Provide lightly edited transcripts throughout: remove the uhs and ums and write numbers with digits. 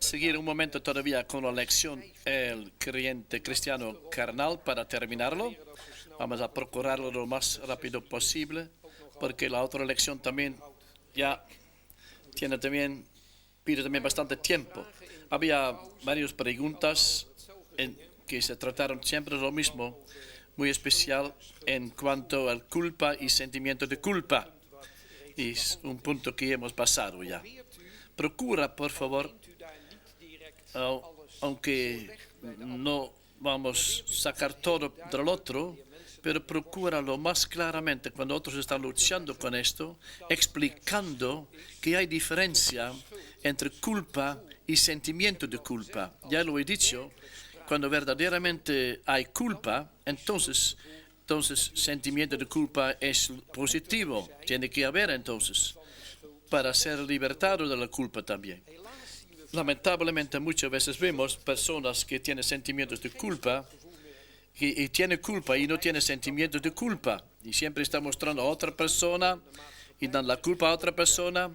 Seguir un momento todavía con la lección el creyente cristiano carnal para terminarlo. Vamos a procurarlo lo más rápido posible porque la otra lección también ya pide también bastante tiempo. Había varias preguntas que se trataron siempre de lo mismo, muy especial en cuanto al culpa y sentimiento de culpa. Y es un punto que hemos pasado ya. Procura, por favor, aunque no vamos a sacar todo del otro, pero procura lo más claramente cuando otros están luchando con esto, explicando que hay diferencia entre culpa y sentimiento de culpa. Ya lo he dicho, cuando verdaderamente hay culpa, entonces sentimiento de culpa es positivo. Tiene que haber entonces, para ser libertado de la culpa también. Lamentablemente muchas veces vemos personas que tienen sentimientos de culpa y tienen culpa y no tienen sentimientos de culpa. Y siempre está mostrando a otra persona y dan la culpa a otra persona.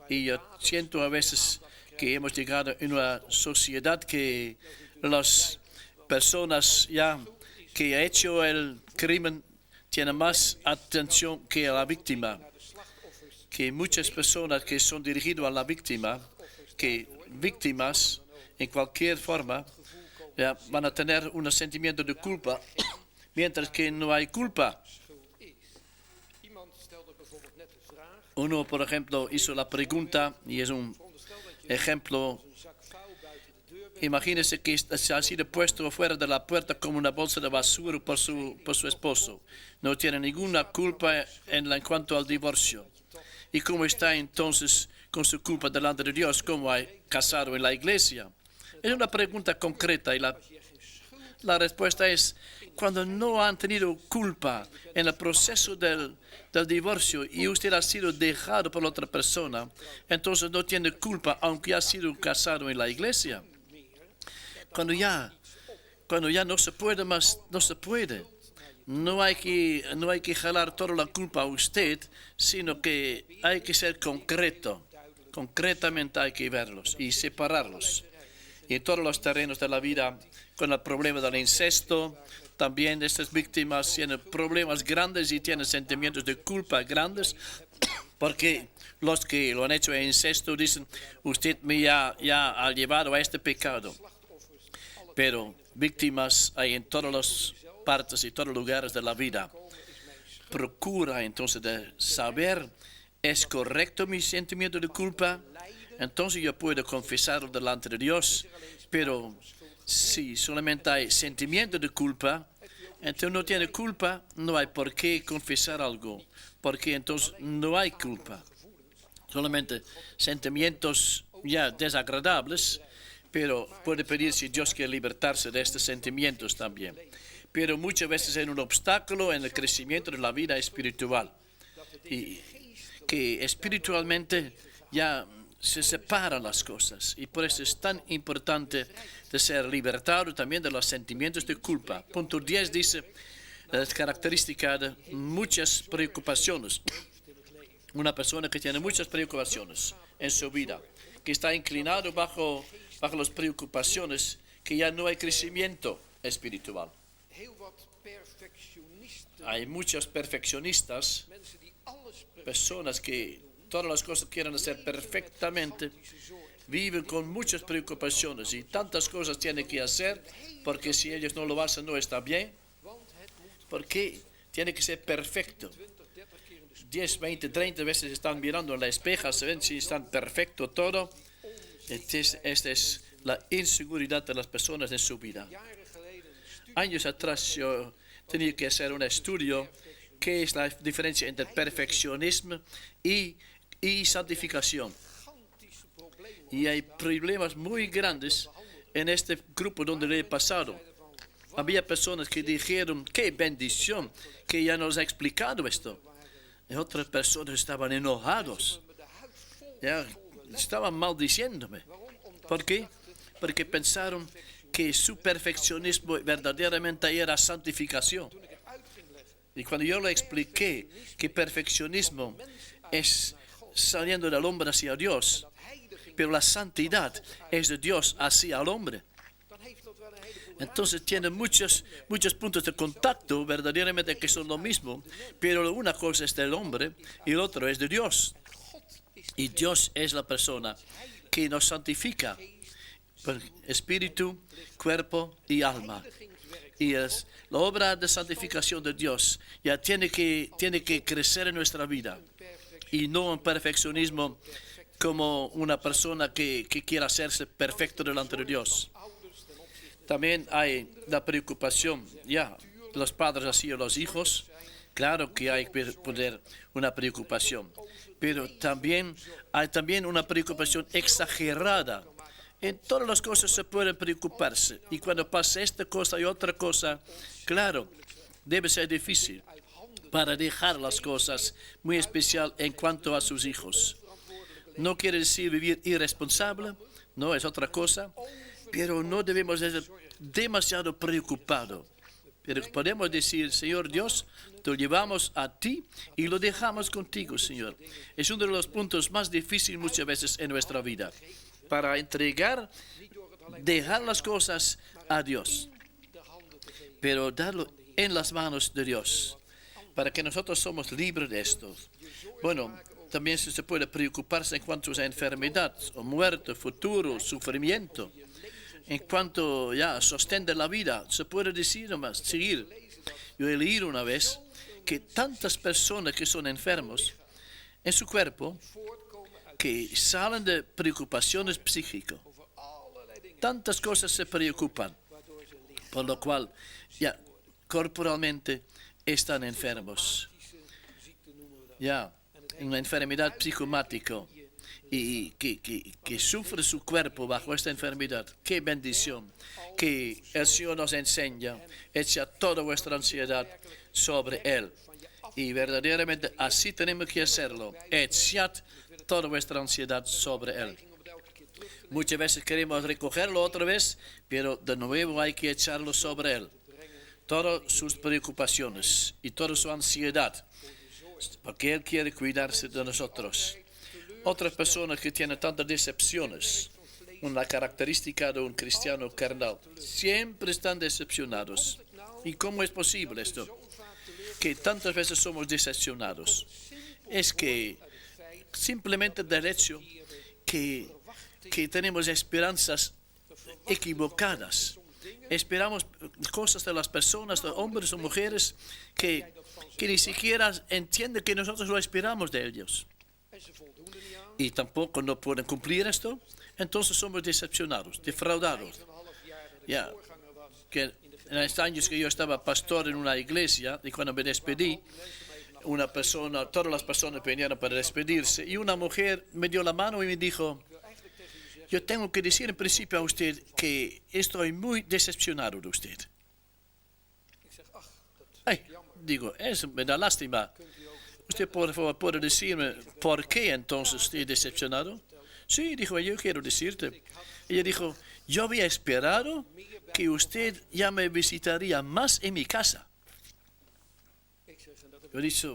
Y yo siento a veces que hemos llegado a una sociedad que las personas ya que ha hecho el crimen tienen más atención que a la víctima. Que muchas personas que son dirigidas a la víctima, que víctimas en cualquier forma van a tener un sentimiento de culpa, mientras que no hay culpa. Uno, por ejemplo, hizo la pregunta, y es un ejemplo. Imagínese que se ha sido puesto fuera de la puerta como una bolsa de basura por su esposo. No tiene ninguna culpa en cuanto al divorcio. ¿Y cómo está entonces con su culpa delante de Dios? ¿Cómo ha casado en la iglesia? Es una pregunta concreta y la respuesta es: cuando no han tenido culpa en el proceso del divorcio y usted ha sido dejado por otra persona, entonces no tiene culpa aunque ha sido casado en la iglesia. Cuando ya no se puede más, no se puede. No hay que jalar toda la culpa a usted, sino que hay que ser concreto. Concretamente hay que verlos y separarlos. Y en todos los terrenos de la vida, con el problema del incesto, también estas víctimas tienen problemas grandes y tienen sentimientos de culpa grandes, porque los que lo han hecho en incesto dicen: usted me ya ha llevado a este pecado. Pero víctimas hay en todas las partes y todos los lugares de la vida. Procura entonces de saber: ¿es correcto mi sentimiento de culpa? Entonces yo puedo confesarlo delante de Dios. Pero si solamente hay sentimiento de culpa, entonces no tiene culpa, no hay por qué confesar algo, porque entonces no hay culpa. Solamente sentimientos ya desagradables, pero puede pedir si Dios quiere libertarse de estos sentimientos también. Pero muchas veces es un obstáculo en el crecimiento de la vida espiritual. Y que espiritualmente ya se separan las cosas. Y por eso es tan importante de ser libertado también de los sentimientos de culpa. Punto 10 dice: las características de muchas preocupaciones. Una persona que tiene muchas preocupaciones en su vida, que está inclinado bajo las preocupaciones, que ya no hay crecimiento espiritual. Hay muchos perfeccionistas, personas que todas las cosas quieren hacer perfectamente, viven con muchas preocupaciones y tantas cosas tienen que hacer, porque si ellos no lo hacen no está bien, porque tiene que ser perfecto. 10, 20, 30 veces están mirando en la espeja, se ven si están perfecto todo. Esta es la inseguridad de las personas en su vida. Años atrás yo tenía que hacer un estudio: ¿qué es la diferencia entre perfeccionismo y santificación? Y hay problemas muy grandes en este grupo donde le he pasado. Había personas que dijeron, qué bendición, que ya nos ha explicado esto. Y otras personas estaban enojados. Ya, estaban maldiciéndome. ¿Por qué? Porque pensaron que su perfeccionismo verdaderamente era santificación. Y cuando yo le expliqué que perfeccionismo es saliendo del hombre hacia Dios, pero la santidad es de Dios hacia el hombre. Entonces tiene muchos puntos de contacto verdaderamente que son lo mismo, pero una cosa es del hombre y el otro es de Dios. Y Dios es la persona que nos santifica por espíritu, cuerpo y alma. Y es la obra de santificación de Dios ya tiene que crecer en nuestra vida y no un perfeccionismo como una persona que quiera hacerse perfecto delante de Dios. También hay la preocupación, los padres hacia los hijos. Claro que hay que poner una preocupación, pero hay una preocupación exagerada. En todas las cosas se puede preocuparse. Y cuando pasa esta cosa y otra cosa, claro, debe ser difícil para dejar las cosas, muy especial en cuanto a sus hijos. No quiere decir vivir irresponsable, no es otra cosa, pero no debemos ser demasiado preocupados. Pero podemos decir, Señor Dios, te lo llevamos a ti y lo dejamos contigo, Señor. Es uno de los puntos más difíciles muchas veces en nuestra vida, para dejar las cosas a Dios, pero darlo en las manos de Dios, para que nosotros somos libres de esto. Bueno, también se puede preocuparse en cuanto a enfermedad, o muerte, futuro, sufrimiento. En cuanto a sostén de la vida, se puede decir nomás, seguir. Yo he leído una vez que tantas personas que son enfermos en su cuerpo, que salen de preocupaciones psíquicas. Tantas cosas se preocupan, por lo cual corporalmente están enfermos. Una enfermedad psicomática y que sufre su cuerpo bajo esta enfermedad. Qué bendición que el Señor nos enseña. Echa toda vuestra ansiedad sobre Él. Y verdaderamente así tenemos que hacerlo. Echad toda vuestra ansiedad sobre Él. Muchas veces queremos recogerlo otra vez, pero de nuevo hay que echarlo sobre Él. Todas sus preocupaciones y toda su ansiedad, porque Él quiere cuidarse de nosotros. Otras personas que tienen tantas decepciones, una característica de un cristiano carnal, siempre están decepcionados. ¿Y cómo es posible esto? Que tantas veces somos decepcionados. Es que simplemente del hecho que tenemos esperanzas equivocadas. Esperamos cosas de las personas, de hombres o mujeres, que ni siquiera entienden que nosotros lo esperamos de ellos. Y tampoco no pueden cumplir esto, entonces somos decepcionados, defraudados. Que en los años que yo estaba pastor en una iglesia, y cuando me despedí, todas las personas vinieron para despedirse, y una mujer me dio la mano y me dijo, yo tengo que decir en principio a usted que estoy muy decepcionado de usted. Digo, eso me da lástima. ¿Usted por favor puede decirme por qué entonces estoy decepcionado? Sí, dijo, yo quiero decirte. Ella dijo, yo había esperado que usted ya me visitaría más en mi casa. Yo dije,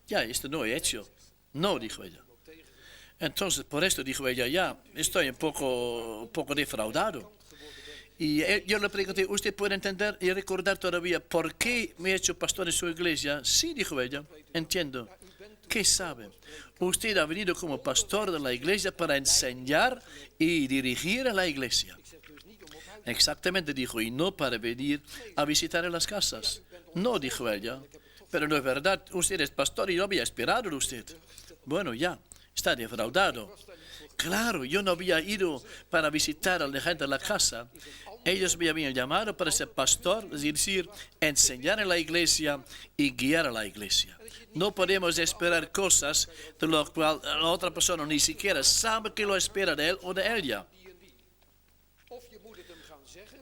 esto no he hecho. No, dijo ella. Entonces, por esto dijo ella, estoy un poco defraudado. Y yo le pregunté, ¿usted puede entender y recordar todavía por qué me he hecho pastor en su iglesia? Sí, dijo ella, entiendo. ¿Qué sabe? Usted ha venido como pastor de la iglesia para enseñar y dirigir a la iglesia. Exactamente, dijo, y no para venir a visitar en las casas. No, dijo ella, pero no es verdad, usted es pastor y yo había esperado de usted. Bueno, está defraudado. Claro, yo no había ido para visitar a la gente de la casa. Ellos me habían llamado para ser pastor, es decir, enseñar en la iglesia y guiar a la iglesia. No podemos esperar cosas de lo cual la otra persona ni siquiera sabe que lo espera de él o de ella.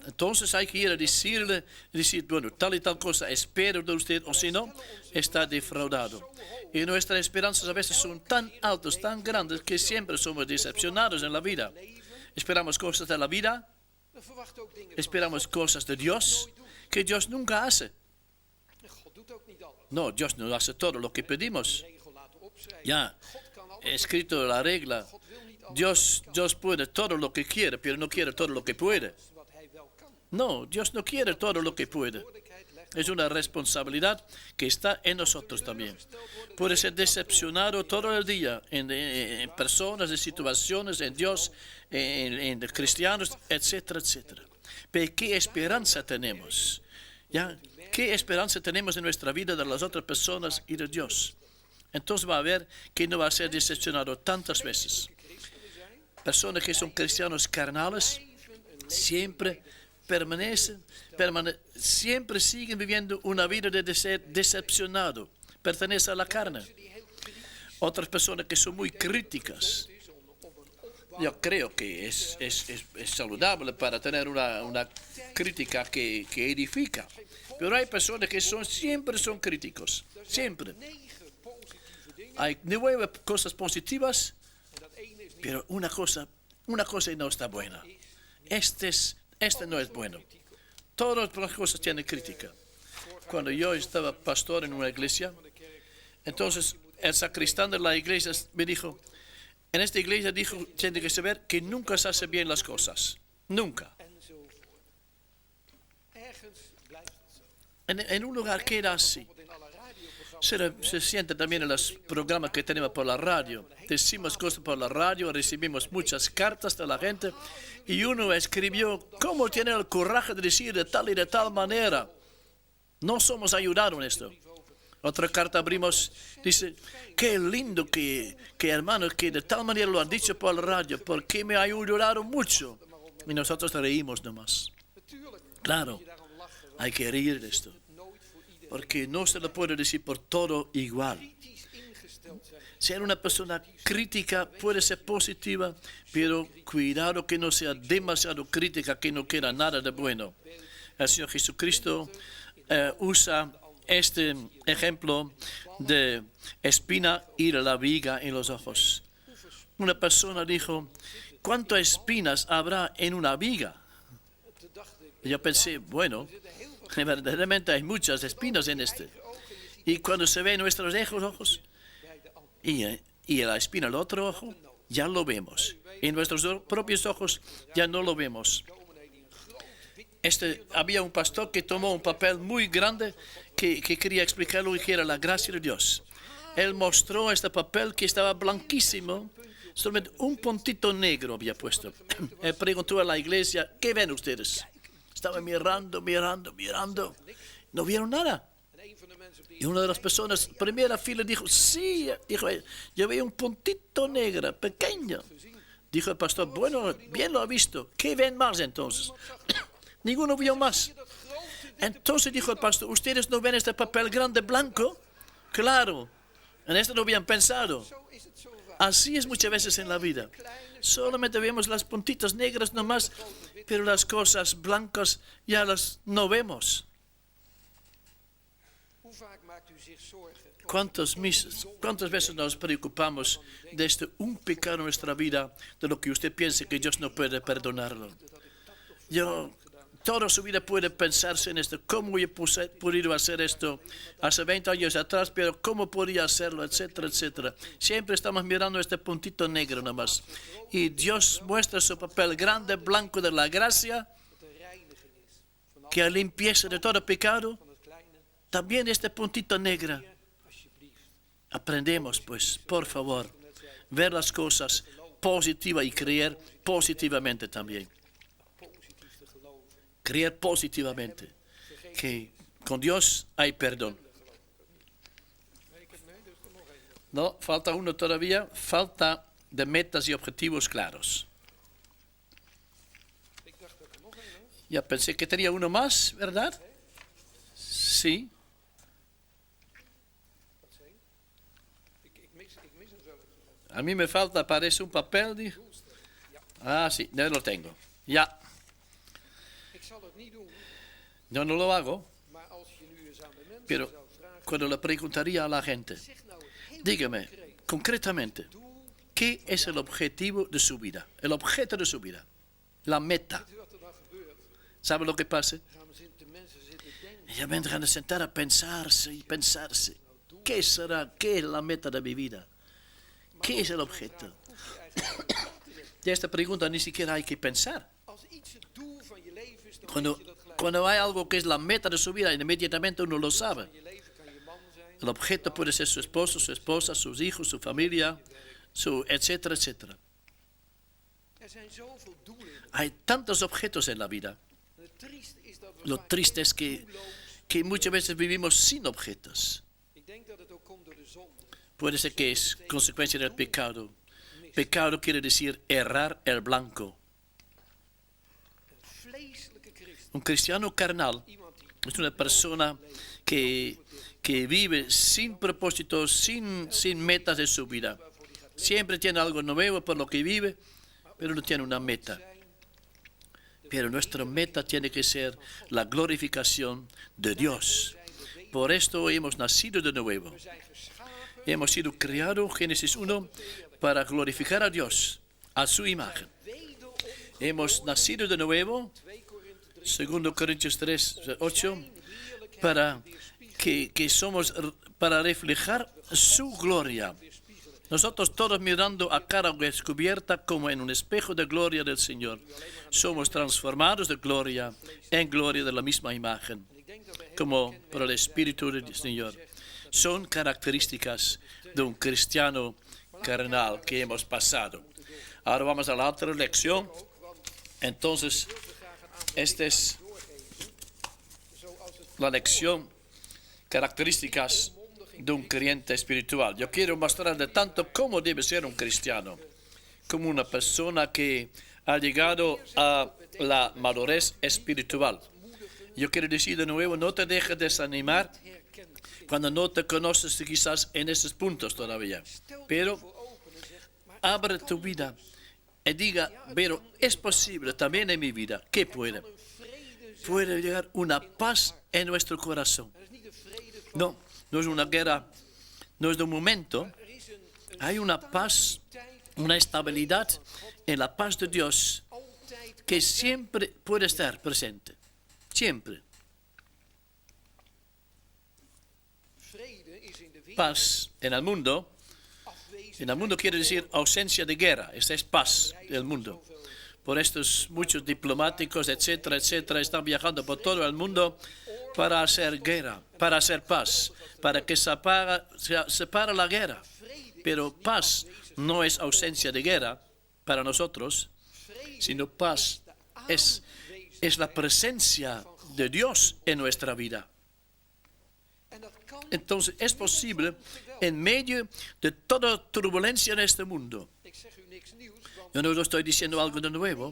Entonces hay que ir a decirle, bueno, tal y tal cosa espero de usted, o si no, está defraudado. Y nuestras esperanzas a veces son tan altas, tan grandes, que siempre somos decepcionados en la vida. Esperamos cosas de la vida, esperamos cosas de Dios, que Dios nunca hace. No, Dios no hace todo lo que pedimos. Ya, escrito la regla, Dios puede todo lo que quiere, pero no quiere todo lo que puede. No, Dios no quiere todo lo que puede. Es una responsabilidad que está en nosotros también. Puede ser decepcionado todo el día en personas, en situaciones, en Dios, en cristianos, etcétera, etcétera. Pero ¿qué esperanza tenemos? ¿Ya? ¿Qué esperanza tenemos en nuestra vida de las otras personas y de Dios? Entonces va a ver que no va a ser decepcionado tantas veces. Personas que son cristianos carnales siempre siempre siguen viviendo una vida de ser decepcionado, pertenece a la carne. Otras personas que son muy críticas. Yo creo que es saludable para tener una crítica que edifica. Pero hay personas que siempre son críticos, siempre. Hay 9 cosas positivas, pero una cosa no está buena. Este no es bueno. Todas las cosas tienen crítica. Cuando yo estaba pastor en una iglesia, entonces el sacristán de la iglesia me dijo, en esta iglesia tiene que saber que nunca se hacen bien las cosas. Nunca. En un lugar que era así. Se siente también en los programas que tenemos por la radio. Decimos cosas por la radio, recibimos muchas cartas de la gente y uno escribió, ¿cómo tiene el coraje de decir de tal y de tal manera? No somos ayudados en esto. Otra carta abrimos, dice, qué lindo que hermanos que de tal manera lo han dicho por la radio, porque me ha ayudado mucho. Y nosotros reímos nomás. Claro, hay que reír de esto. Porque no se lo puede decir por todo igual. Ser una persona crítica puede ser positiva, pero cuidado que no sea demasiado crítica, que no quiera nada de bueno. El Señor Jesucristo usa este ejemplo de espina y de la viga en los ojos. Una persona dijo, ¿cuántas espinas habrá en una viga? Y yo pensé, bueno, verdaderamente hay muchas espinas en este. Y cuando se ve en nuestros ojos y la espina en el otro ojo, ya lo vemos. En nuestros propios ojos ya no lo vemos. Había un pastor que tomó un papel muy grande que quería explicar lo que era la gracia de Dios. Él mostró este papel que estaba blanquísimo, solamente un puntito negro había puesto. Él preguntó a la iglesia, ¿qué ven ustedes? Estaban mirando. No vieron nada. Y una de las personas, primera fila, dijo, sí, dijo, yo veo un puntito negro, pequeño. Dijo el pastor, bueno, bien lo ha visto. ¿Qué ven más entonces? Ninguno vio más. Entonces dijo el pastor, ¿ustedes no ven este papel grande blanco? Claro, en esto no habían pensado. Así es muchas veces en la vida. Solamente vemos las puntitas negras nomás, pero las cosas blancas ya las no vemos. ¿Cuántas veces nos preocupamos de un pecado en nuestra vida, de lo que usted piensa que Dios no puede perdonarlo? Toda su vida puede pensarse en esto. ¿Cómo he podido hacer esto hace 20 años atrás? Pero ¿cómo podía hacerlo? Etcétera, etcétera. Siempre estamos mirando este puntito negro nomás. Y Dios muestra su papel grande, blanco de la gracia, que limpieza de todo pecado. También este puntito negro. Aprendemos, pues, por favor, ver las cosas positivas y creer positivamente también. Creer positivamente que con Dios hay perdón. No, falta uno todavía. Falta de metas y objetivos claros. Ya pensé que tenía uno más, ¿verdad? Sí. A mí me falta, parece un papel. Ah, sí, no lo tengo. Ya. Yo no lo hago. Pero cuando le preguntaría a la gente, dígame, concretamente, ¿qué es el objetivo de su vida? El objeto de su vida. La meta. ¿Sabe lo que pasa? Ya vendrán a sentar a pensarse y pensarse. ¿Qué será? ¿Qué es la meta de mi vida? ¿Qué es el objeto? De esta pregunta ni siquiera hay que pensar. Cuando hay algo que es la meta de su vida, inmediatamente uno lo sabe. El objeto puede ser su esposo, su esposa, sus hijos, su familia, etcétera, etcétera. Hay tantos objetos en la vida. Lo triste es que muchas veces vivimos sin objetos. Puede ser que es consecuencia del pecado. Pecado quiere decir errar el blanco. Un cristiano carnal es una persona que vive sin propósitos, sin metas en su vida. Siempre tiene algo nuevo por lo que vive, pero no tiene una meta. Pero nuestra meta tiene que ser la glorificación de Dios. Por esto hemos nacido de nuevo. Hemos sido creados, Génesis 1, para glorificar a Dios, a su imagen. Hemos nacido de nuevo, 2 Corintios 3, 8, para reflejar su gloria. Nosotros todos mirando a cara descubierta como en un espejo de gloria del Señor. Somos transformados de gloria en gloria de la misma imagen, como por el Espíritu del Señor. Son características de un cristiano carnal que hemos pasado. Ahora vamos a la otra lección. Entonces, esta es la lección, características de un creyente espiritual. Yo quiero mostrarle tanto cómo debe ser un cristiano, como una persona que ha llegado a la madurez espiritual. Yo quiero decir de nuevo, no te dejes desanimar cuando no te conoces quizás en esos puntos todavía. Pero abre tu vida y diga, pero es posible también en mi vida. ¿Qué puede? Puede llegar una paz en nuestro corazón. No es una guerra, no es de un momento. Hay una paz, una estabilidad en la paz de Dios que siempre puede estar presente. Siempre. Paz en el mundo. En el mundo quiere decir ausencia de guerra. Esta es paz del mundo. Por esto muchos diplomáticos, etcétera, etcétera, están viajando por todo el mundo para hacer guerra, para hacer paz, para que se separe la guerra. Pero paz no es ausencia de guerra para nosotros, sino paz es la presencia de Dios en nuestra vida. Entonces es posible en medio de toda turbulencia en este mundo. Yo no estoy diciendo algo de nuevo,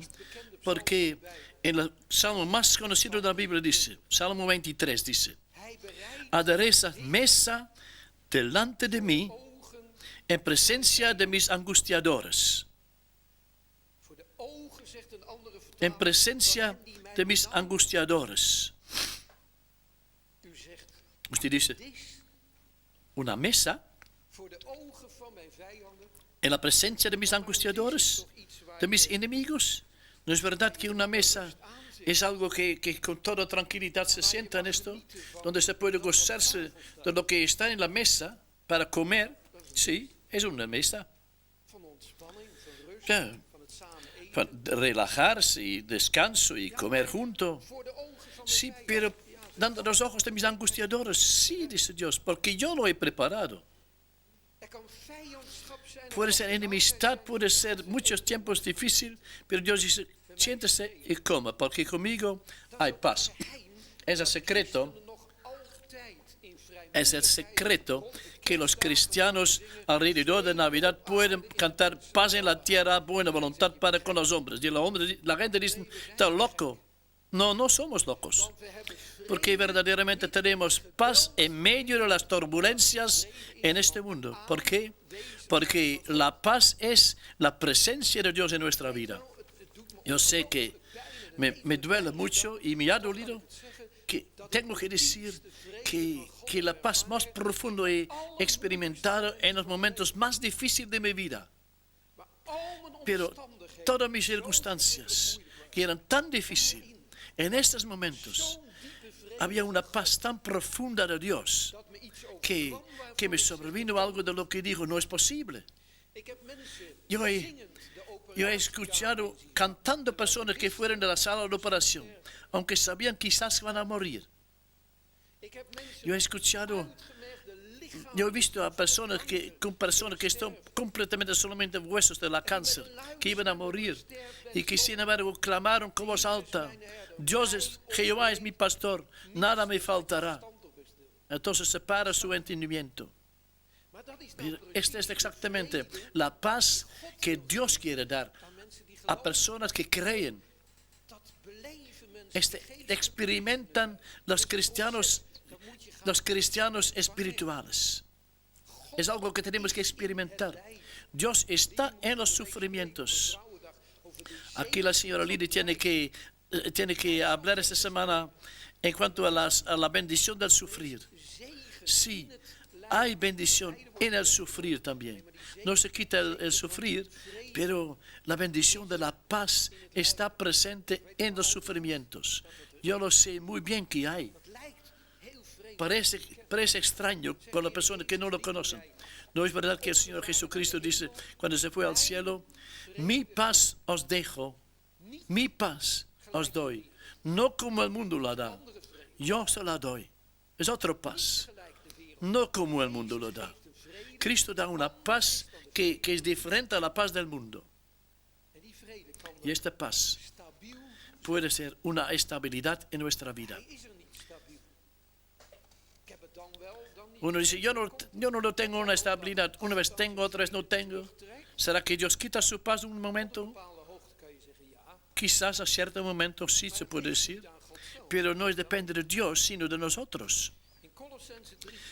porque en el salmo más conocido de la Biblia dice, Salmo 23 dice, adereza mesa delante de mí en presencia de mis angustiadores. En presencia de mis angustiadores. Usted dice, una mesa en la presencia de mis angustiadores, de mis enemigos. ¿No es verdad que una mesa es algo que con toda tranquilidad se sienta en esto? Donde se puede gozarse de lo que está en la mesa para comer. Sí, es una mesa. Ya, para relajarse y descanso y comer junto. Sí, pero dando los ojos de mis angustiadores. Sí, dice Dios, porque yo lo he preparado. Puede ser enemistad, puede ser muchos tiempos difíciles, pero Dios dice, siéntese y coma, porque conmigo hay paz. Es el secreto que los cristianos alrededor de Navidad pueden cantar paz en la tierra, buena voluntad para con los hombres. Y la gente dice, está loco. No, no somos locos. Porque verdaderamente tenemos paz en medio de las turbulencias en este mundo. ¿Por qué? Porque la paz es la presencia de Dios en nuestra vida. Yo sé que me duele mucho y me ha dolido que tengo que decir que la paz más profunda he experimentado en los momentos más difíciles de mi vida. Pero todas mis circunstancias, que eran tan difíciles, en estos momentos había una paz tan profunda de Dios que me sobrevino algo de lo que digo, no es posible. Yo he escuchado cantando personas que fueron de la sala de operación, aunque sabían quizás van a morir. Yo he visto a personas que están completamente solamente huesos de la cáncer, que iban a morir y que sin embargo clamaron con voz alta, Jehová es mi pastor, nada me faltará. Entonces se para su entendimiento. Esta es exactamente la paz que Dios quiere dar a personas que creen. Experimentan los cristianos espirituales. Es algo que tenemos que experimentar. Dios está en los sufrimientos. Aquí la señora Lidia tiene que hablar esta semana en cuanto a la bendición del sufrir. Sí, hay bendición en el sufrir también. No se quita el sufrir, pero la bendición de la paz está presente en los sufrimientos. Yo lo sé muy bien que hay. Parece extraño para las personas que no lo conocen. ¿No es verdad que el Señor Jesucristo dice, cuando se fue al cielo, mi paz os dejo, mi paz os doy, no como el mundo la da, yo se la doy. Es otra paz, no como el mundo lo da. Cristo da una paz que es diferente a la paz del mundo. Y esta paz puede ser una estabilidad en nuestra vida. Uno dice, yo no lo tengo una estabilidad. Una vez tengo, otra vez no tengo. ¿Será que Dios quita su paz un momento? Quizás a cierto momento sí se puede decir. Pero no depende de Dios, sino de nosotros.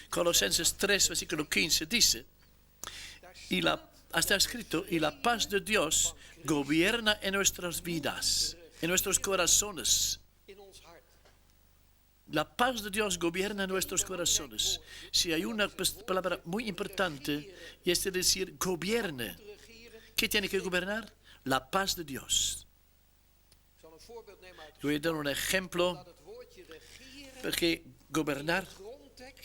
Colosenses 3, versículo 15 dice, está escrito, y la paz de Dios gobierna en nuestras vidas, en nuestros corazones. La paz de Dios gobierna en nuestros corazones. Si hay una palabra muy importante, y es decir, gobierne. ¿Qué tiene que gobernar? La paz de Dios. Voy a dar un ejemplo, porque gobernar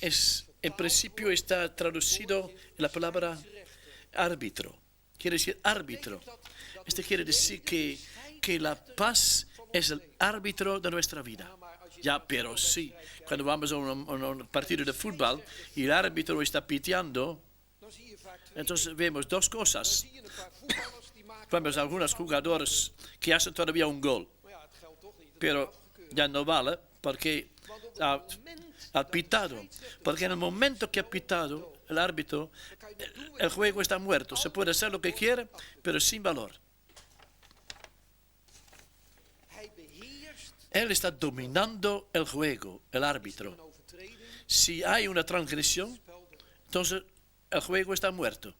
en principio está traducido en la palabra árbitro. Quiere decir árbitro. Esto quiere decir que la paz es el árbitro de nuestra vida. Ya, pero sí, cuando vamos a un partido de fútbol y el árbitro está piteando, entonces vemos dos cosas. Vemos algunos jugadores que hacen todavía un gol, pero ya no vale porque ha pitado. Porque en el momento que ha pitado el árbitro, el juego está muerto. Se puede hacer lo que quiera, pero sin valor. Él está dominando el juego, el árbitro. Si hay una transgresión, entonces el juego está muerto.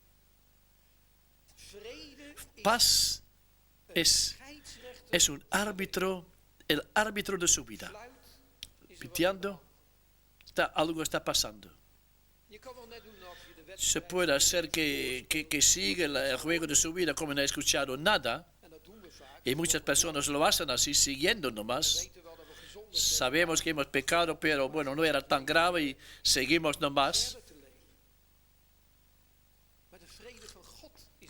Paz es un árbitro, el árbitro de su vida. Piteando, algo está pasando. Se puede hacer que siga el juego de su vida como no ha escuchado nada. Y muchas personas lo hacen así, siguiendo nomás. Sabemos que hemos pecado, pero bueno, no era tan grave y seguimos nomás.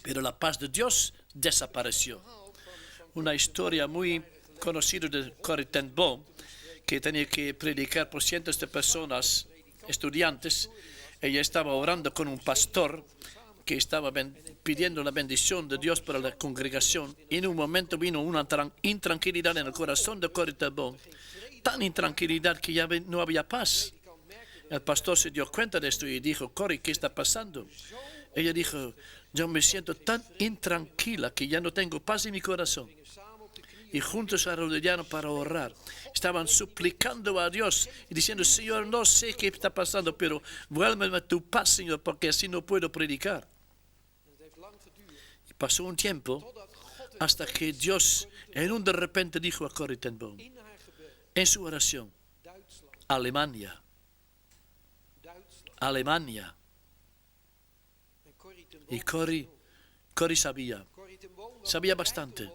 Pero la paz de Dios desapareció. Una historia muy conocida de Corrie ten Boom, que tenía que predicar por cientos de personas, estudiantes. Ella estaba orando con un pastor que estaba pidiendo la bendición de Dios para la congregación. Y en un momento vino una intranquilidad en el corazón de Corrie ten Boom. Tan intranquilidad que ya no había paz. El pastor se dio cuenta de esto y dijo, Corrie, ¿qué está pasando? Ella dijo, yo me siento tan intranquila que ya no tengo paz en mi corazón. Y juntos se arrodillaron para orar. Estaban suplicando a Dios y diciendo, Señor, no sé qué está pasando, pero vuélveme tu paz, Señor, porque así no puedo predicar. Y pasó un tiempo hasta que Dios en un de repente dijo a Corrie ten Boom, en su oración, Alemania. Alemania. Y Corrie sabía bastante.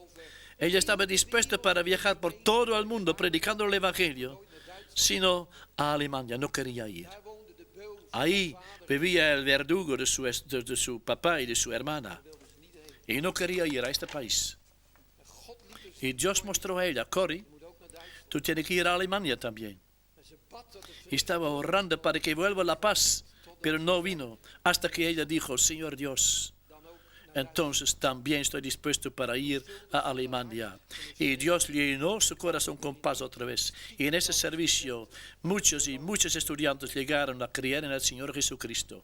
Ella estaba dispuesta para viajar por todo el mundo predicando el Evangelio, sino a Alemania. No quería ir. Ahí vivía el verdugo de su papá y de su hermana. Y no quería ir a este país. Y Dios mostró a ella, Corrie, tú tienes que ir a Alemania también. Y estaba orando para que vuelva la paz, pero no vino hasta que ella dijo, Señor Dios, entonces también estoy dispuesto para ir a Alemania. Y Dios llenó su corazón con paz otra vez. Y en ese servicio muchos estudiantes llegaron a creer en el Señor Jesucristo.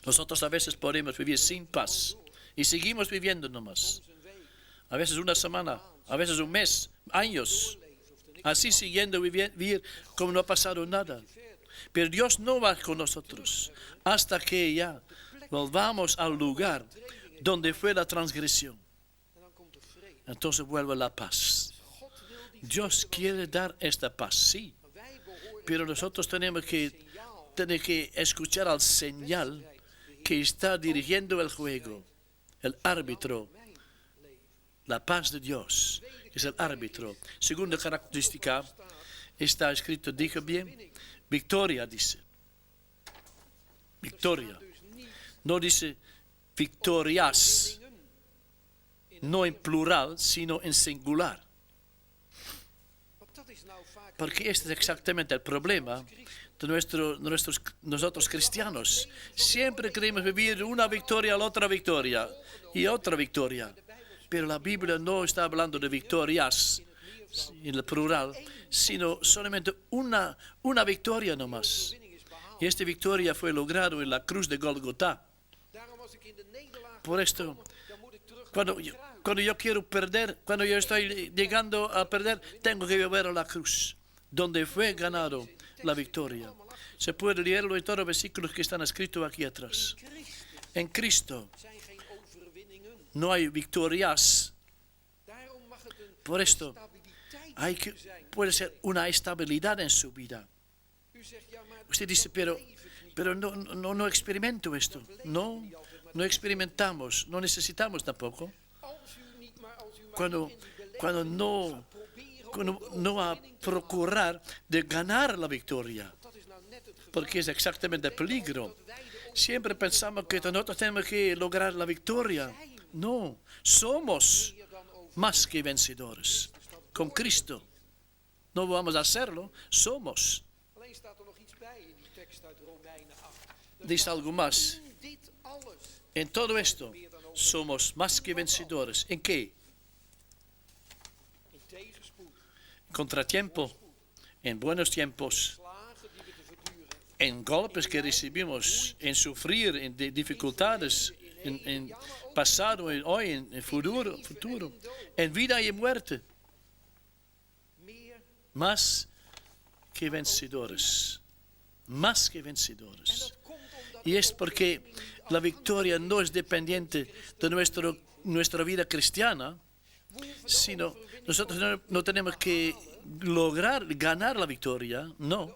Nosotros a veces podemos vivir sin paz y seguimos viviendo nomás. A veces una semana, a veces un mes, años. Así siguiendo vivir como no ha pasado nada. Pero Dios no va con nosotros hasta que ya volvamos al lugar donde fue la transgresión. Entonces vuelve la paz. Dios quiere dar esta paz, sí. Pero nosotros tenemos que escuchar al señal que está dirigiendo el juego, el árbitro. La paz de Dios es el árbitro. Segunda característica está escrito, dijo bien, victoria dice. Victoria. No dice victorias, no en plural, sino en singular. Porque este es exactamente el problema de nosotros cristianos. Siempre queremos vivir una victoria a la otra victoria y otra victoria. Pero la Biblia no está hablando de victorias en el plural, sino solamente una victoria nomás. Y esta victoria fue lograda en la cruz de Golgotha. Por esto, cuando yo quiero perder, cuando yo estoy llegando a perder, tengo que volver a la cruz, donde fue ganado la victoria. Se puede leerlo en todos los versículos que están escritos aquí atrás. En Cristo no hay victorias. Por esto, puede ser una estabilidad en su vida. Usted dice, pero no experimento esto. No experimentamos, no necesitamos tampoco. Cuando no va a procurar de ganar la victoria, porque es exactamente el peligro. Siempre pensamos que nosotros tenemos que lograr la victoria. No, somos más que vencedores con Cristo. No vamos a hacerlo, somos. Dice algo más. En todo esto, somos más que vencedores. ¿En qué? En contratiempo, en buenos tiempos, en golpes que recibimos, en sufrir, en dificultades, en pasado, en hoy, en futuro, en vida y en muerte. Más que vencedores. Más que vencedores. Y es porque la victoria no es dependiente de nuestra vida cristiana, sino nosotros no tenemos que ganar la victoria, no,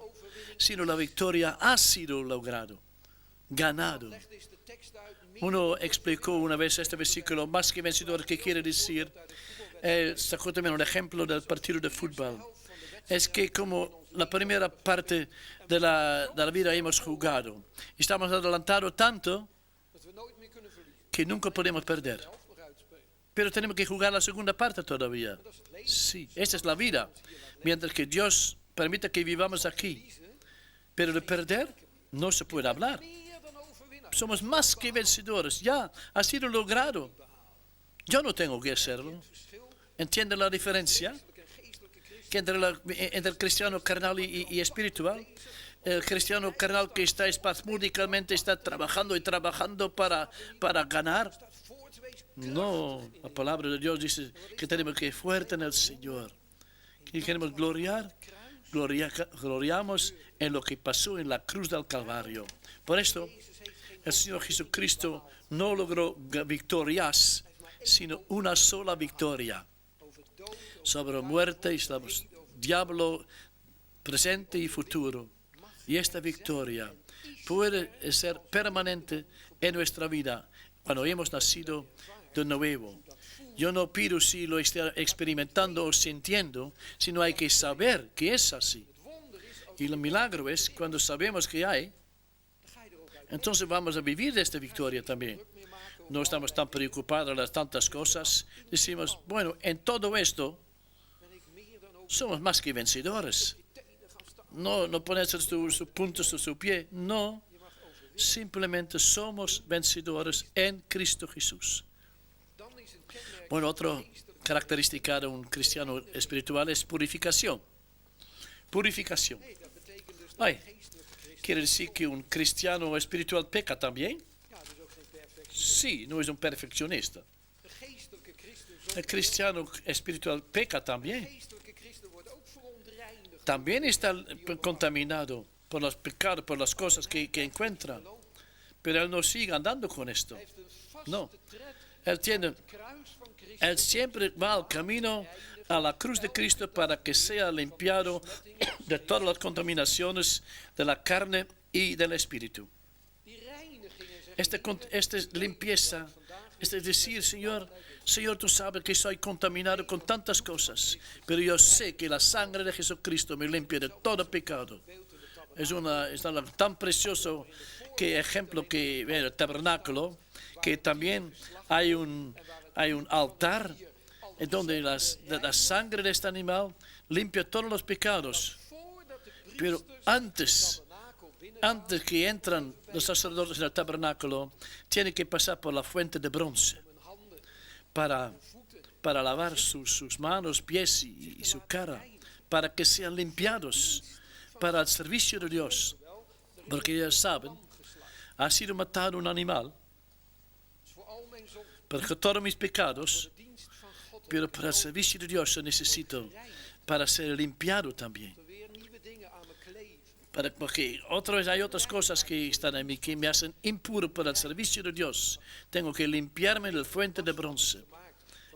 sino la victoria ha sido logrado, ganado. Uno explicó una vez este versículo, más que vencedor, ¿qué quiere decir? Sacó también un ejemplo del partido de fútbol. Es que como la primera parte de la vida hemos jugado, estamos adelantados tanto que nunca podemos perder. Pero tenemos que jugar la segunda parte todavía. Sí, esta es la vida. Mientras que Dios permite que vivamos aquí. Pero de perder no se puede hablar. Somos más que vencedores. Ya ha sido logrado. Yo no tengo que hacerlo. ¿Entienden la diferencia? Que entre el cristiano carnal y espiritual. el cristiano carnal que está espasmódicamente, está trabajando y trabajando para ganar. No, la palabra de Dios dice que tenemos que ser fuertes en el Señor. Que queremos gloriamos en lo que pasó en la cruz del Calvario. Por esto, el Señor Jesucristo no logró victorias, sino una sola victoria sobre la muerte y sobre el diablo presente y futuro. Y esta victoria puede ser permanente en nuestra vida cuando hemos nacido de nuevo. Yo no pido si lo está experimentando o sintiendo, sino hay que saber que es así. Y el milagro es cuando sabemos que hay, entonces vamos a vivir esta victoria también. No estamos tan preocupados de tantas cosas. Decimos, bueno, en todo esto somos más que vencedores. No ponerse sus puntos a su pie, no. Simplemente somos vencedores en Cristo Jesús. Bueno, otra característica de un cristiano espiritual es purificación. Purificación. ¿Quiere decir que un cristiano espiritual peca también? Sí, no es un perfeccionista. El cristiano espiritual peca también. También está contaminado por los pecados, por las cosas que encuentra. Pero él no sigue andando con esto. No. Él siempre va al camino a la cruz de Cristo para que sea limpiado de todas las contaminaciones de la carne y del espíritu. Esta limpieza, es decir, Señor, tú sabes que soy contaminado con tantas cosas, pero yo sé que la sangre de Jesucristo me limpia de todo pecado. Es algo tan precioso que ejemplo que en el tabernáculo, que también hay un altar en donde la sangre de este animal limpia todos los pecados. Pero antes que entran los sacerdotes en el tabernáculo, tienen que pasar por la fuente de bronce para lavar sus manos, pies y su cara, para que sean limpiados para el servicio de Dios. Porque ellos saben, ha sido matado un animal para todos mis pecados, pero para el servicio de Dios yo necesito para ser limpiado también. Porque otra vez hay otras cosas que están en mí que me hacen impuro para el servicio de Dios. Tengo que limpiarme en la fuente de bronce.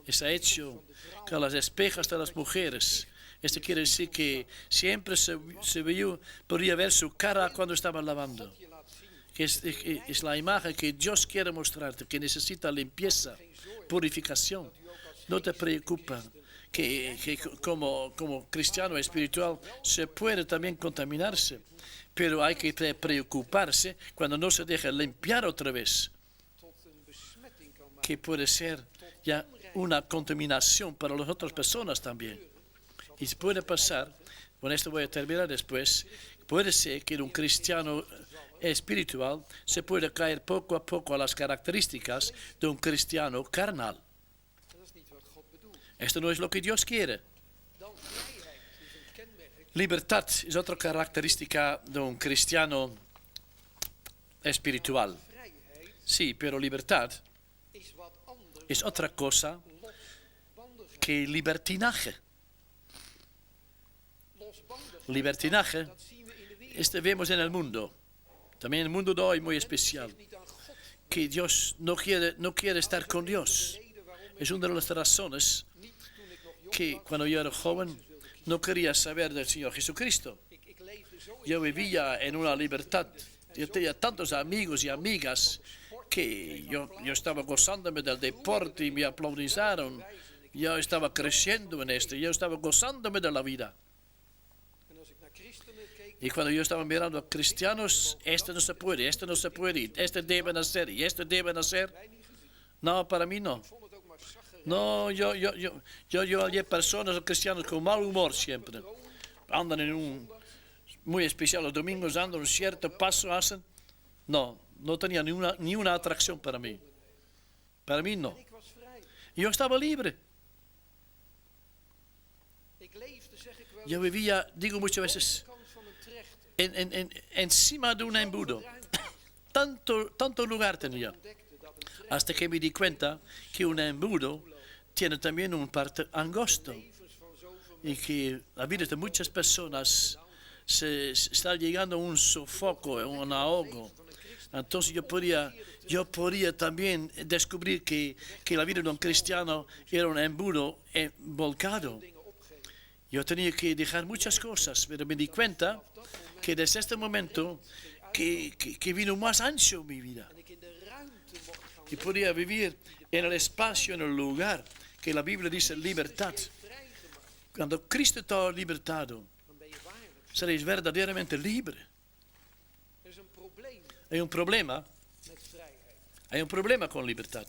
Está hecho con las espejas de las mujeres. Esto quiere decir que siempre podía ver su cara cuando estaba lavando. Que es la imagen que Dios quiere mostrarte, que necesita limpieza, purificación. No te preocupes que como cristiano espiritual se puede también contaminarse, pero hay que preocuparse cuando no se deja limpiar otra vez, que puede ser ya una contaminación para las otras personas también. Y puede pasar, con esto voy a terminar después, puede ser que un cristiano espiritual se puede caer poco a poco a las características de un cristiano carnal. Esto no es lo que Dios quiere. Libertad es otra característica de un cristiano espiritual. Sí, pero libertad es otra cosa que libertinaje. Libertinaje, vemos en el mundo, también en el mundo de hoy muy especial, que Dios no quiere estar con Dios. Es una de las razones que cuando yo era joven no quería saber del Señor Jesucristo. Yo vivía en una libertad. Yo tenía tantos amigos y amigas que yo estaba gozándome del deporte y me aplaudizaron. Yo estaba creciendo en esto. Yo estaba gozándome de la vida. Y cuando yo estaba mirando a cristianos, esto no se puede, esto deben hacer y esto deben hacer. No, para mí no. No, yo hay personas cristianos con mal humor siempre. Andan en un muy especial, los domingos andan un cierto paso, hacen. No tenía ni una atracción para mí. Para mí no. Yo estaba libre. Yo vivía, digo muchas veces, encima de un embudo. Tanto lugar tenía. Hasta que me di cuenta que un embudo tiene también un parte angosto. Y que la vida de muchas personas se está llegando a un sofoco, a un ahogo. Entonces yo podía también descubrir que la vida de un cristiano era un embudo volcado. Yo tenía que dejar muchas cosas, pero me di cuenta que desde este momento que vino más ancho mi vida. Y podía vivir en el espacio, en el lugar que la Biblia dice libertad. Cuando Cristo te ha libertado, seréis verdaderamente libre. Hay un problema. Hay un problema con libertad.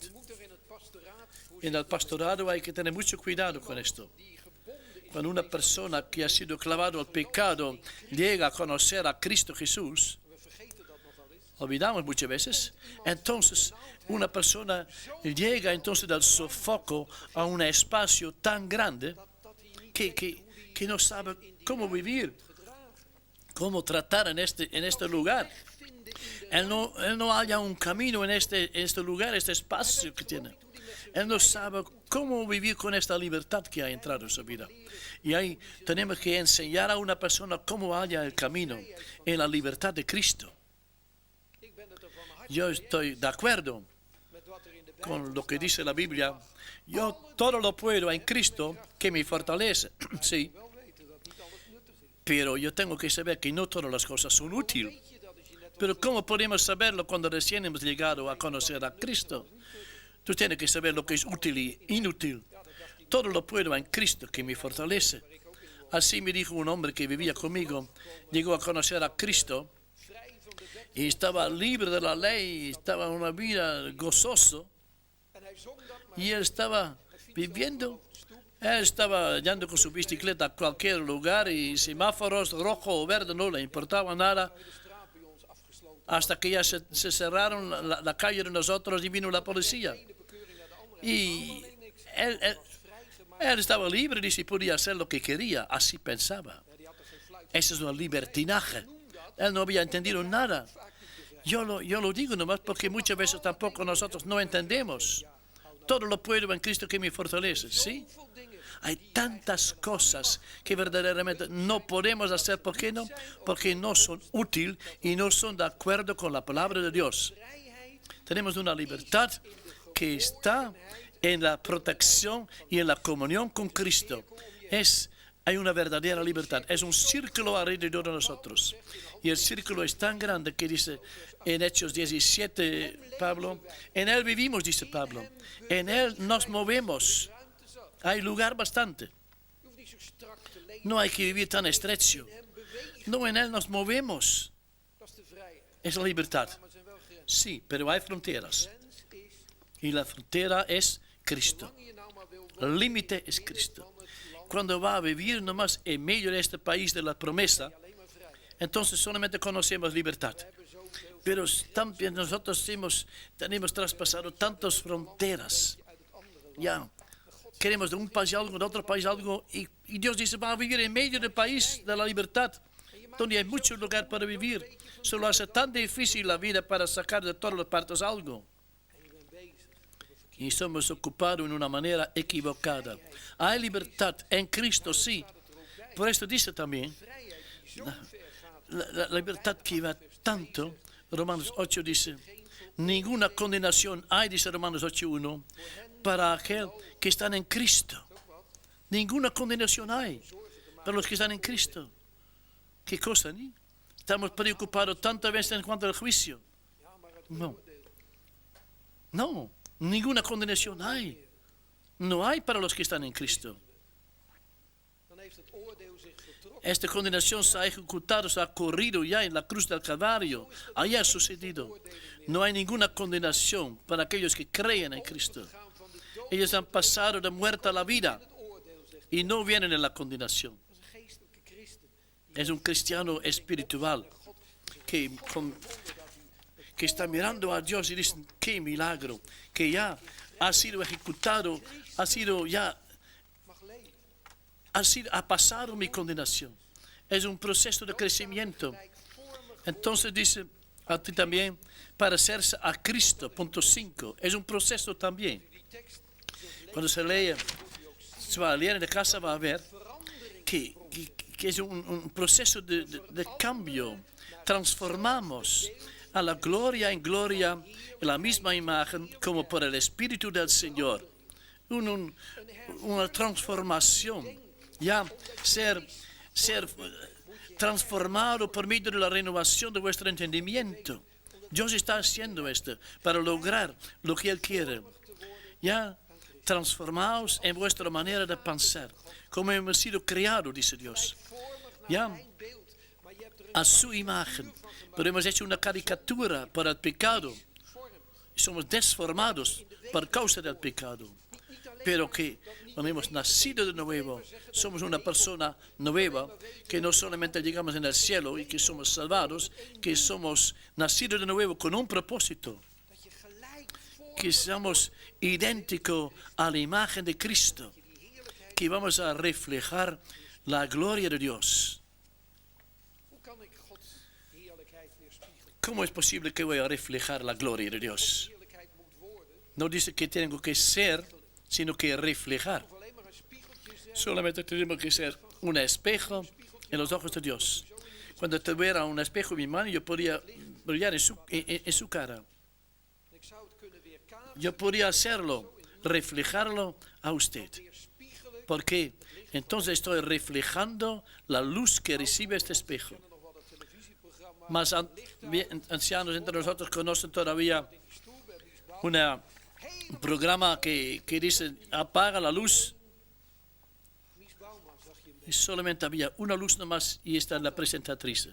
En el pastorado hay que tener mucho cuidado con esto. Cuando una persona que ha sido clavado al pecado llega a conocer a Cristo Jesús, olvidamos muchas veces, entonces una persona llega entonces del sofoco a un espacio tan grande que no sabe cómo vivir, cómo tratar en este lugar. Él no halla un camino en este lugar, este espacio que tiene. Él no sabe cómo vivir con esta libertad que ha entrado en su vida. Y ahí tenemos que enseñar a una persona cómo halla el camino en la libertad de Cristo. Yo estoy de acuerdo con lo que dice la Biblia. Yo todo lo puedo en Cristo que me fortalece. Sí. Pero yo tengo que saber que no todas las cosas son útiles. Pero ¿cómo podemos saberlo cuando recién hemos llegado a conocer a Cristo? Tú tienes que saber lo que es útil y inútil. Todo lo puedo en Cristo que me fortalece. Así me dijo un hombre que vivía conmigo. Llegó a conocer a Cristo y estaba libre de la ley, estaba en una vida gozoso. Y él estaba viviendo. Él estaba yendo con su bicicleta a cualquier lugar y semáforos rojo o verde no le importaba nada. Hasta que ya se cerraron la calle de nosotros y vino la policía. Y él estaba libre y se podía hacer lo que quería, así pensaba. Eso es un libertinaje. Él no había entendido nada. Yo lo digo nomás porque muchas veces tampoco nosotros no entendemos. Todo lo puedo en Cristo que me fortalece, ¿sí? Hay tantas cosas que verdaderamente no podemos hacer. ¿Por qué no? Porque no son útiles y no son de acuerdo con la palabra de Dios. Tenemos una libertad que está en la protección y en la comunión con Cristo. Hay una verdadera libertad. Es un círculo alrededor de nosotros. Y el círculo es tan grande que dice en Hechos 17, Pablo, en Él vivimos, dice Pablo. En Él nos movemos. Hay lugar bastante. No hay que vivir tan estrecho. No, en Él nos movemos. Es la libertad. Sí, pero hay fronteras. Y la frontera es Cristo. El límite es Cristo. Cuando va a vivir nomás en medio de este país de la promesa, entonces solamente conocemos libertad. Pero también nosotros tenemos traspasado tantas fronteras. Ya. Queremos de un país algo, de otro país algo, y Dios dice, va a vivir en medio del país de la libertad, donde hay mucho lugar para vivir. Solo hace tan difícil la vida para sacar de todas las partes algo. Y somos ocupados en una manera equivocada. Hay libertad en Cristo, sí. Por esto dice también, la libertad que va tanto, Romanos 8 dice, ninguna condenación hay, dice Romanos 8:1, para aquel que están en Cristo. Ninguna condenación hay para los que están en Cristo. ¿Qué cosa, ni? Estamos preocupados tantas veces en cuanto al juicio. No, ninguna condenación hay. No hay para los que están en Cristo. Esta condenación se ha ejecutado, se ha corrido ya en la cruz del Calvario. Ahí ha sucedido. No hay ninguna condenación para aquellos que creen en Cristo. Ellos han pasado de muerte a la vida y no vienen en la condenación. Es un cristiano espiritual que está mirando a Dios y dice, qué milagro, que ya ha sido ejecutado, ha pasado mi condenación. Es un proceso de crecimiento. Entonces dice a ti también, parecerse a Cristo. Punto 5. Es un proceso también. Cuando se lee, se va a leer en casa, va a ver que es un proceso de cambio. Transformamos a la gloria en gloria, en la misma imagen, como por el Espíritu del Señor. Una transformación. Ya ser transformado por medio de la renovación de vuestro entendimiento. Dios está haciendo esto para lograr lo que Él quiere. Ya transformaos en vuestra manera de pensar, como hemos sido creados, dice Dios. Ya a su imagen, pero hemos hecho una caricatura por el pecado. Somos desformados por causa del pecado. Pero que cuando hemos nacido de nuevo, somos una persona nueva, que no solamente llegamos en el cielo y que somos salvados, que somos nacidos de nuevo con un propósito, que somos idénticos a la imagen de Cristo, que vamos a reflejar la gloria de Dios. ¿Cómo es posible que voy a reflejar la gloria de Dios? No dice que tengo que ser, sino que reflejar. Solamente tenemos que ser un espejo en los ojos de Dios. Cuando tuviera un espejo en mi mano, yo podría brillar en su cara. Yo podría hacerlo, reflejarlo a usted. Porque entonces estoy reflejando la luz que recibe este espejo. Más ancianos entre nosotros conocen todavía un programa que dice apaga la luz. Y solamente había una luz nomás y esta es la presentatriz.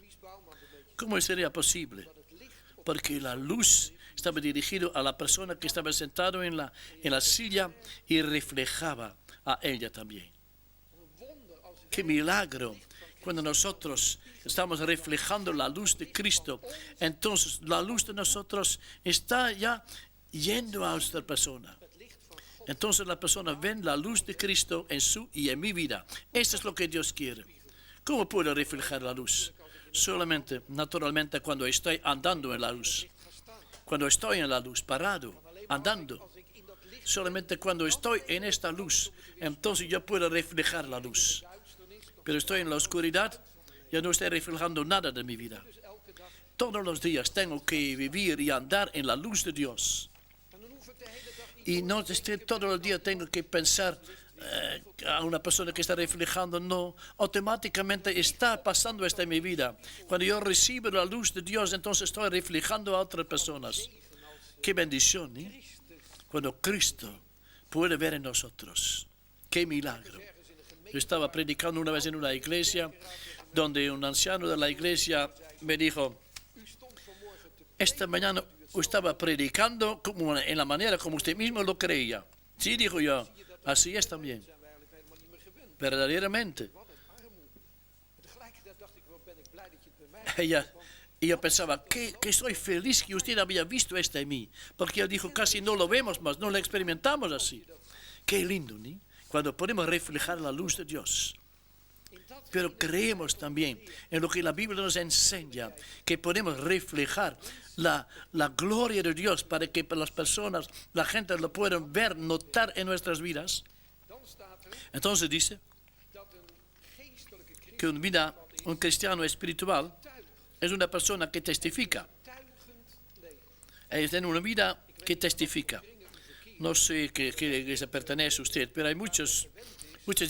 ¿Cómo sería posible? Porque la luz estaba dirigida a la persona que estaba sentado en la silla y reflejaba a ella también. ¡Qué milagro! Cuando nosotros estamos reflejando la luz de Cristo, entonces la luz de nosotros está ya yendo a otra persona. Entonces la persona ve la luz de Cristo en su y en mi vida. Esto es lo que Dios quiere. ¿Cómo puedo reflejar la luz? Solamente, naturalmente, cuando estoy andando en la luz. Cuando estoy en la luz, parado, andando. Solamente cuando estoy en esta luz, entonces yo puedo reflejar la luz. Pero estoy en la oscuridad, ya no estoy reflejando nada de mi vida. Todos los días tengo que vivir y andar en la luz de Dios. Y no todos los días tengo que pensar a una persona que está reflejando, no, automáticamente está pasando esto en mi vida. Cuando yo recibo la luz de Dios, entonces estoy reflejando a otras personas. Qué bendición, ¿eh? Cuando Cristo puede ver en nosotros. Qué milagro. Yo estaba predicando una vez en una iglesia, donde un anciano de la iglesia me dijo, esta mañana estaba predicando como en la manera como usted mismo lo creía. Sí, dijo yo, así es también. Verdaderamente. Y yo pensaba, que estoy feliz que usted había visto esto en mí. Porque él dijo, casi no lo vemos más, no lo experimentamos así. Qué lindo, ¿no? Cuando podemos reflejar la luz de Dios. Pero creemos también en lo que la Biblia nos enseña, que podemos reflejar la gloria de Dios para que las personas, la gente lo puedan ver, notar en nuestras vidas. Entonces dice que un cristiano espiritual es una persona que testifica. Es una vida que testifica. No sé qué iglesia pertenece usted, pero hay muchas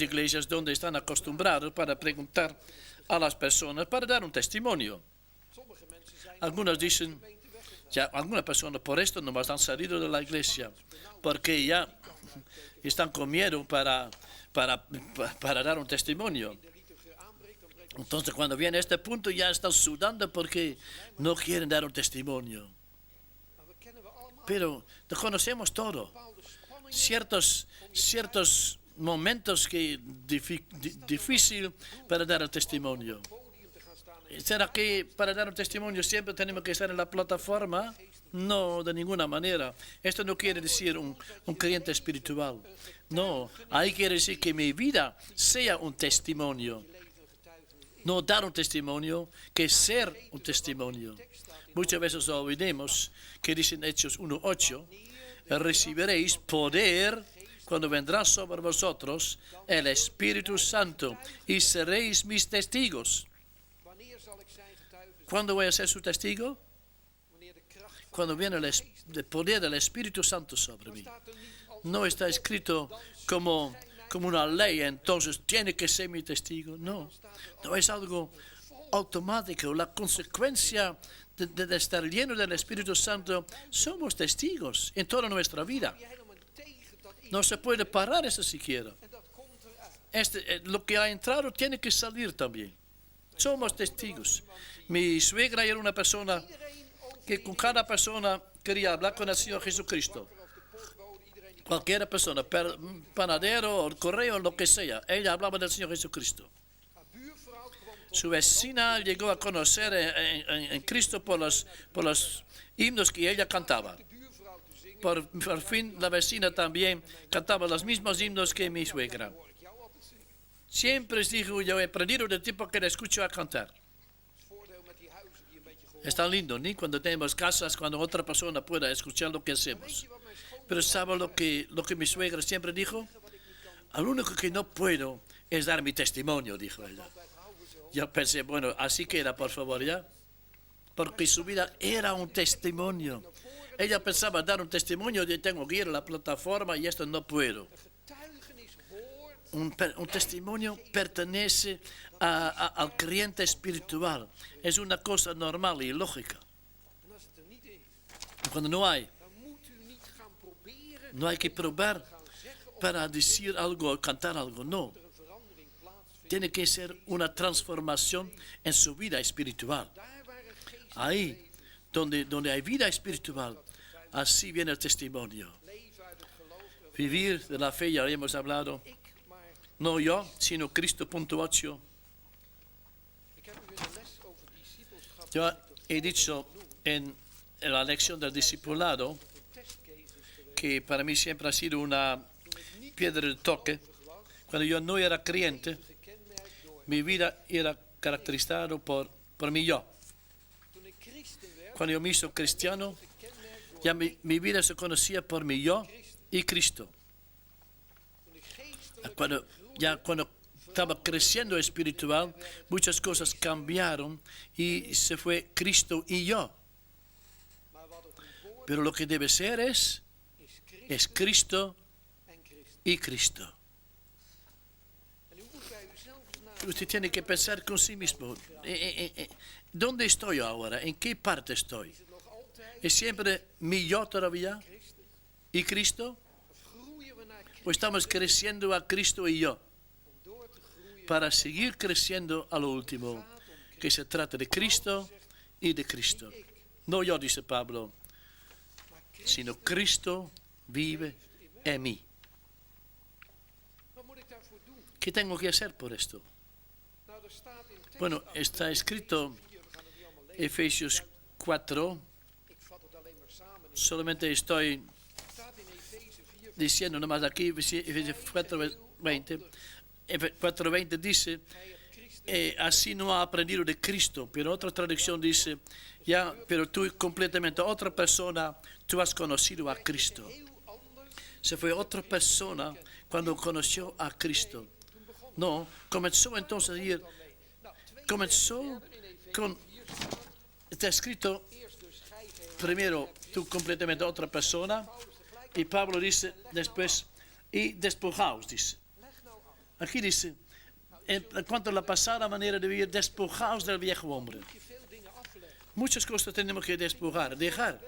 iglesias donde están acostumbrados para preguntar a las personas para dar un testimonio. Algunos dicen, ya algunas personas por esto nomás han salido de la iglesia, porque ya están con miedo para dar un testimonio. Entonces cuando viene a este punto ya están sudando porque no quieren dar un testimonio. Pero conocemos todo. Ciertos momentos que difícil para dar el testimonio. ¿Será que para dar un testimonio siempre tenemos que estar en la plataforma? No, de ninguna manera. Esto no quiere decir un creyente espiritual. No, ahí quiere decir que mi vida sea un testimonio. No dar un testimonio, que ser un testimonio. Muchas veces olvidemos que dice en Hechos 1:8, recibiréis poder cuando vendrá sobre vosotros el Espíritu Santo y seréis mis testigos. ¿Cuándo voy a ser su testigo? Cuando viene el poder del Espíritu Santo sobre mí. No está escrito como una ley, entonces tiene que ser mi testigo. No es algo automático. La consecuencia de estar lleno del Espíritu Santo, somos testigos en toda nuestra vida. No se puede parar eso siquiera. Lo que ha entrado tiene que salir también. Somos testigos. Mi suegra era una persona que con cada persona quería hablar con el Señor Jesucristo. Cualquier persona, panadero, correo, lo que sea, ella hablaba del Señor Jesucristo. Su vecina llegó a conocer en Cristo por los himnos que ella cantaba. Por fin la vecina también cantaba los mismos himnos que mi suegra. Siempre dijo, yo he aprendido del tipo que le escucho a cantar. Es tan lindo, ¿no? Cuando tenemos casas, cuando otra persona pueda escuchar lo que hacemos. Pero ¿sabe lo que mi suegra siempre dijo? Al único que no puedo es dar mi testimonio, dijo ella. Yo pensé, bueno, así queda, por favor, ¿ya? Porque su vida era un testimonio. Ella pensaba dar un testimonio, yo tengo que ir a la plataforma y esto no puedo. Un testimonio pertenece al creyente espiritual. Es una cosa normal y lógica. Cuando no hay que probar para decir algo o cantar algo, no. Tiene que ser una transformación en su vida espiritual. Ahí, donde hay vida espiritual, así viene el testimonio. Vivir de la fe, ya hemos hablado. No yo, sino Cristo. 8. Yo he dicho en la lección del discipulado que para mí siempre ha sido una piedra de toque. Cuando yo no era creyente, mi vida era caracterizada por mi yo. Cuando yo me hizo cristiano, ya mi vida se conocía por mi yo y Cristo. Cuando estaba creciendo espiritual, muchas cosas cambiaron y se fue Cristo y yo. Pero lo que debe ser es Cristo y Cristo. Usted tiene que pensar con sí mismo. ¿Dónde estoy ahora? ¿En qué parte estoy? ¿Es siempre mi yo todavía? ¿Y Cristo? ¿O estamos creciendo a Cristo y yo? Para seguir creciendo a lo último, que se trata de Cristo y de Cristo. No yo, dice Pablo, sino Cristo vive en mí. ¿Qué tengo que hacer por esto? Bueno, está escrito Efesios 4. Solamente estoy diciendo nomás aquí, Efesios 4:20. 4:20 dice, así no ha aprendido de Cristo, pero otra traducción dice, pero tú completamente otra persona, tú has conocido a Cristo. Se fue otra persona cuando conoció a Cristo. No, comenzó entonces a ir, está escrito, primero tú completamente otra persona, y Pablo dice después, y despojaos, dice. Aquí dice, en cuanto a la pasada manera de vivir, despojaos del viejo hombre. Muchas cosas tenemos que despojar, dejar.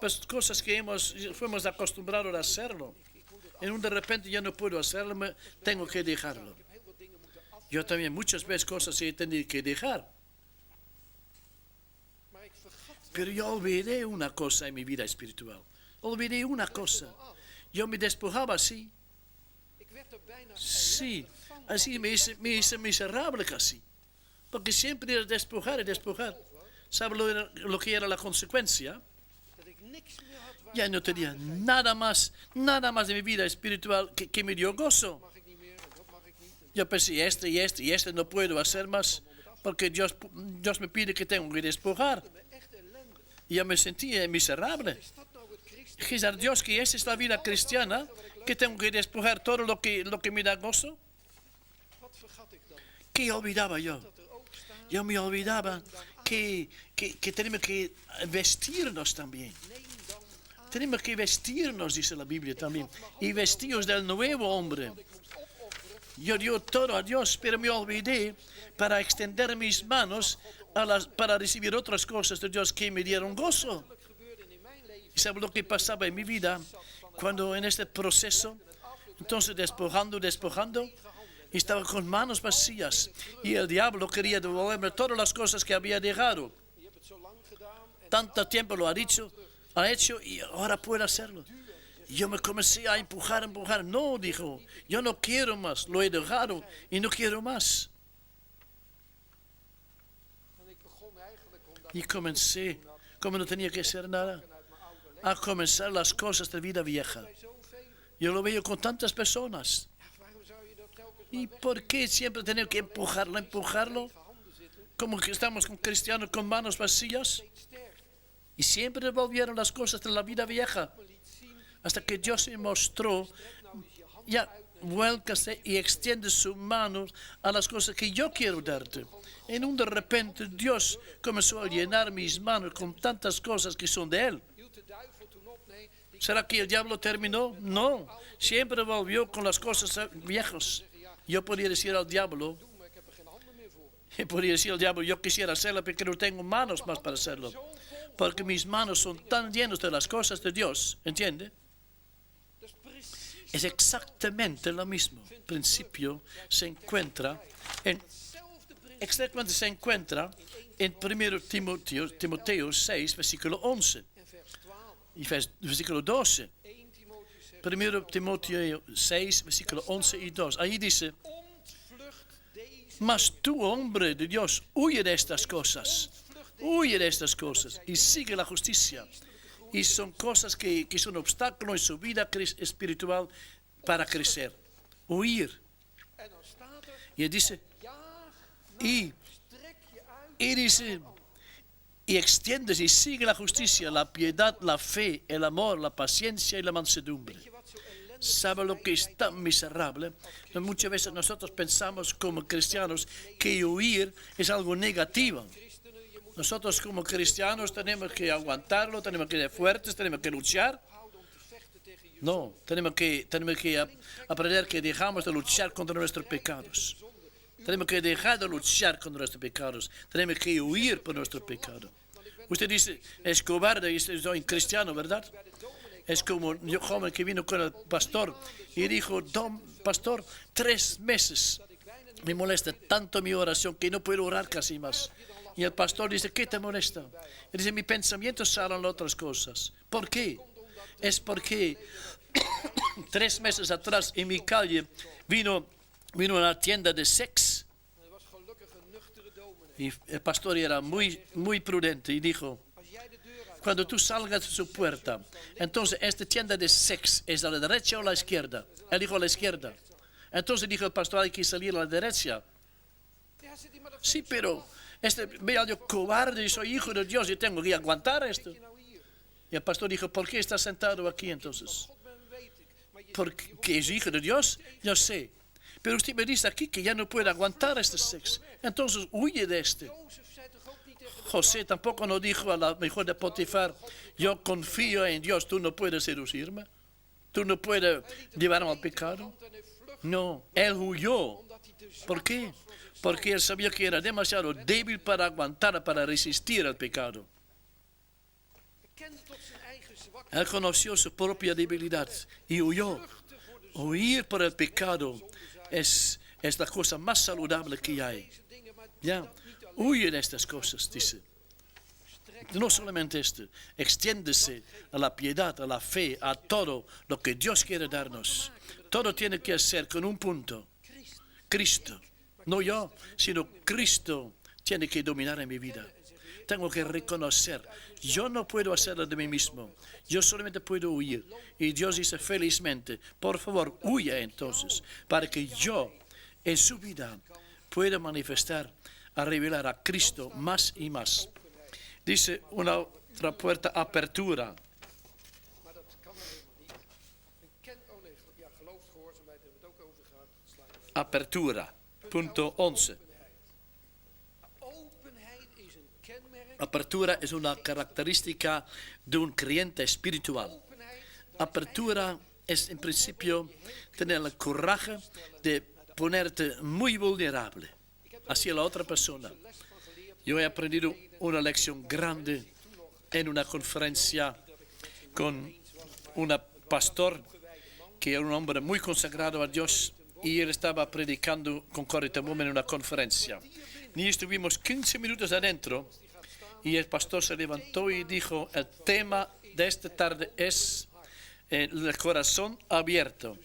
Pues cosas que fuimos acostumbrados a hacerlo. En un de repente ya no puedo hacerlo, tengo que dejarlo. Yo también muchas veces cosas he tenido que dejar. Pero yo olvidé una cosa en mi vida espiritual. Olvidé una cosa. Yo me despojaba así. Sí, así me hice miserable casi. Porque siempre era despojar y despojar. ¿Sabe lo que era la consecuencia? Ya no tenía nada más de mi vida espiritual que me dio gozo. Yo pensé, y este no puedo hacer más. porque Dios me pide que tengo que despojar. Y yo me sentía miserable. Dije a Dios que esa es la vida cristiana, que tengo que despojar todo lo que me da gozo. ¿Qué olvidaba yo? Yo me olvidaba que tenemos que vestirnos también. Tenemos que vestirnos, dice la Biblia también, y vestidos del nuevo hombre. Yo di todo a Dios, pero me olvidé para extender mis manos para recibir otras cosas de Dios que me dieron gozo. ¿Y sabe lo que pasaba en mi vida? Cuando en este proceso, entonces despojando, estaba con manos vacías. Y el diablo quería devolverme todas las cosas que había dejado. Tanto tiempo lo ha hecho y ahora puedo hacerlo. Yo me comencé a empujar. No, dijo, yo no quiero más, lo he dejado y no quiero más. Y comencé, como no tenía que hacer nada, a comenzar las cosas de vida vieja. Yo lo veo con tantas personas. ¿Y por qué siempre tener que empujarlo? Como que estamos con cristianos con manos vacías. Y siempre volvieron las cosas de la vida vieja. Hasta que Dios me mostró, ya, vuélcase y extiende sus manos a las cosas que yo quiero darte. En un de repente Dios comenzó a llenar mis manos con tantas cosas que son de Él. ¿Será que el diablo terminó? No, siempre volvió con las cosas viejas. Yo podría decir al diablo, yo quisiera hacerlo porque no tengo manos más para hacerlo. Porque mis manos son tan llenas de las cosas de Dios, ¿entiende? Es exactamente lo mismo. El principio se encuentra en 1 Timoteo 6, versículo 11 y versículo 12. 1 Timoteo 6, versículo 11 y 12. Ahí dice, mas tú, hombre de Dios, huye de estas cosas. Huye de estas cosas y sigue la justicia. Y son cosas que son obstáculos en su vida espiritual para crecer. Huir. Y dice, y dice, y extiendes y sigue la justicia, la piedad, la fe, el amor, la paciencia y la mansedumbre. ¿Sabe lo que es tan miserable? Muchas veces nosotros pensamos como cristianos que huir es algo negativo. Nosotros como cristianos tenemos que aguantarlo, tenemos que ser fuertes, tenemos que luchar. No, tenemos que aprender que dejamos de luchar contra nuestros pecados. Tenemos que dejar de luchar contra nuestros pecados. Tenemos que huir por nuestro pecado. Usted dice, es cobarde y soy cristiano, ¿verdad? Es como un joven que vino con el pastor y dijo, don pastor, 3 meses me molesta tanto mi oración que no puedo orar casi más. Y el pastor dice, ¿qué te molesta? Él dice, mis pensamientos salen otras cosas. ¿Por qué? Es porque 3 meses atrás en mi calle vino una tienda de sex. Y el pastor era muy prudente y dijo, cuando tú salgas de su puerta, entonces esta tienda de sex es a la derecha o a la izquierda. Él dijo a la izquierda. Entonces dijo el pastor, hay que salir a la derecha. Sí, pero vea yo cobarde y soy hijo de Dios y tengo que aguantar esto. Y el pastor dijo, ¿por qué estás sentado aquí entonces? Porque es hijo de Dios, yo sé. Pero usted me dice aquí que ya no puede aguantar este sexo. Entonces huye de este. José tampoco nos dijo a la mujer de Potifar, yo confío en Dios, tú no puedes seducirme. Tú no puedes llevarme al pecado. No, él huyó. ¿Por qué? Porque él sabía que era demasiado débil para aguantar, para resistir al pecado. Él conoció su propia debilidad y huyó. Huir por el pecado es la cosa más saludable que hay. Ya, huye de estas cosas, dice. No solamente esto, extiéndese a la piedad, a la fe, a todo lo que Dios quiere darnos. Todo tiene que ser con un punto. Cristo. No yo, sino Cristo tiene que dominar en mi vida. Tengo que reconocer, yo no puedo hacerlo de mí mismo. Yo solamente puedo huir. Y Dios dice felizmente, por favor, huya entonces, para que yo en su vida pueda manifestar a revelar a Cristo más y más. Dice una otra puerta, apertura. Maar dat kan nou helemaal niet. Geloofsgehoorzaamheid hebben we het ook over gehad. Dat slaan we. Apertura. Punto 11. Openheid is een kenmerk. Apertura es una característica de un creyente espiritual. Openheid, Apertura es en principio tener el coraje de ponerte muy vulnerable hacia la otra persona. Yo he aprendido una lección grande en una conferencia con un pastor que era un hombre muy consagrado a Dios y él estaba predicando con Corrie ten Boom en una conferencia. Y estuvimos 15 minutos adentro y el pastor se levantó y dijo, el tema de esta tarde es el corazón abierto.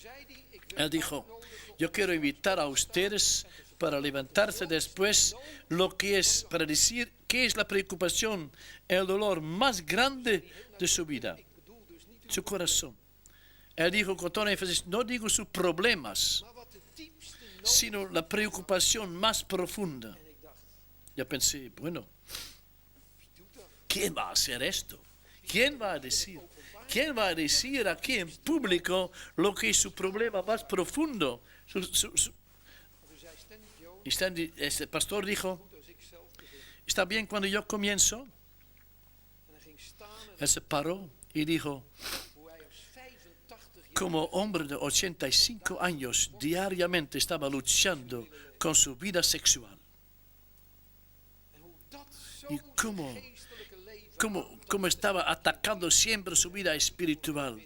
Él dijo, yo quiero invitar a ustedes para levantarse después lo que es, para decir qué es la preocupación, el dolor más grande de su vida, su corazón. Él dijo con toda énfasis, no digo sus problemas, sino la preocupación más profunda. Yo pensé, bueno, ¿quién va a hacer esto? ¿Quién va a decir? ¿Quién va a decir aquí en público lo que es su problema más profundo? Este pastor dijo, ¿está bien cuando yo comienzo? Él se paró y dijo, como hombre de 85 años, diariamente estaba luchando con su vida sexual. Y cómo estaba atacando siempre su vida espiritual.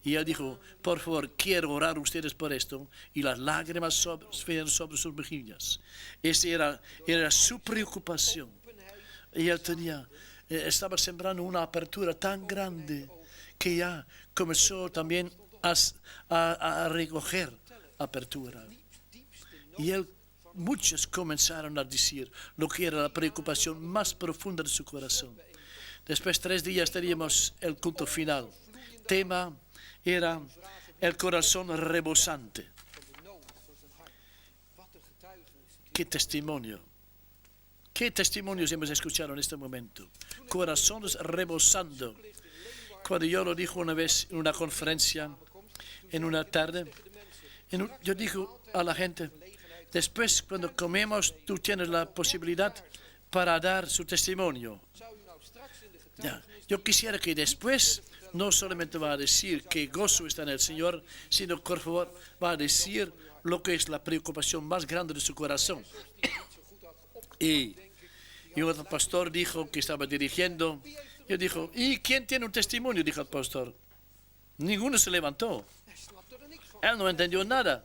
Y él dijo, por favor, quiero orar ustedes por esto. Y las lágrimas sobre sus mejillas. Esa era su preocupación. Y él estaba sembrando una apertura tan grande que ya comenzó también a recoger apertura. Y muchos comenzaron a decir lo que era la preocupación más profunda de su corazón. Después 3 días teníamos el culto final. Tema era el corazón rebosante. ¿Qué testimonio? ¿Qué testimonios hemos escuchado en este momento? Corazones rebosando. Cuando yo lo dije una vez en una conferencia, en una tarde, yo digo a la gente, después cuando comemos tú tienes la posibilidad para dar su testimonio. Ya. Yo quisiera que después no solamente va a decir que gozo está en el Señor, sino que por favor va a decir lo que es la preocupación más grande de su corazón. Y otro pastor dijo que estaba dirigiendo. Yo dijo, ¿y quién tiene un testimonio? Dijo el pastor. Ninguno se levantó. Él no entendió nada.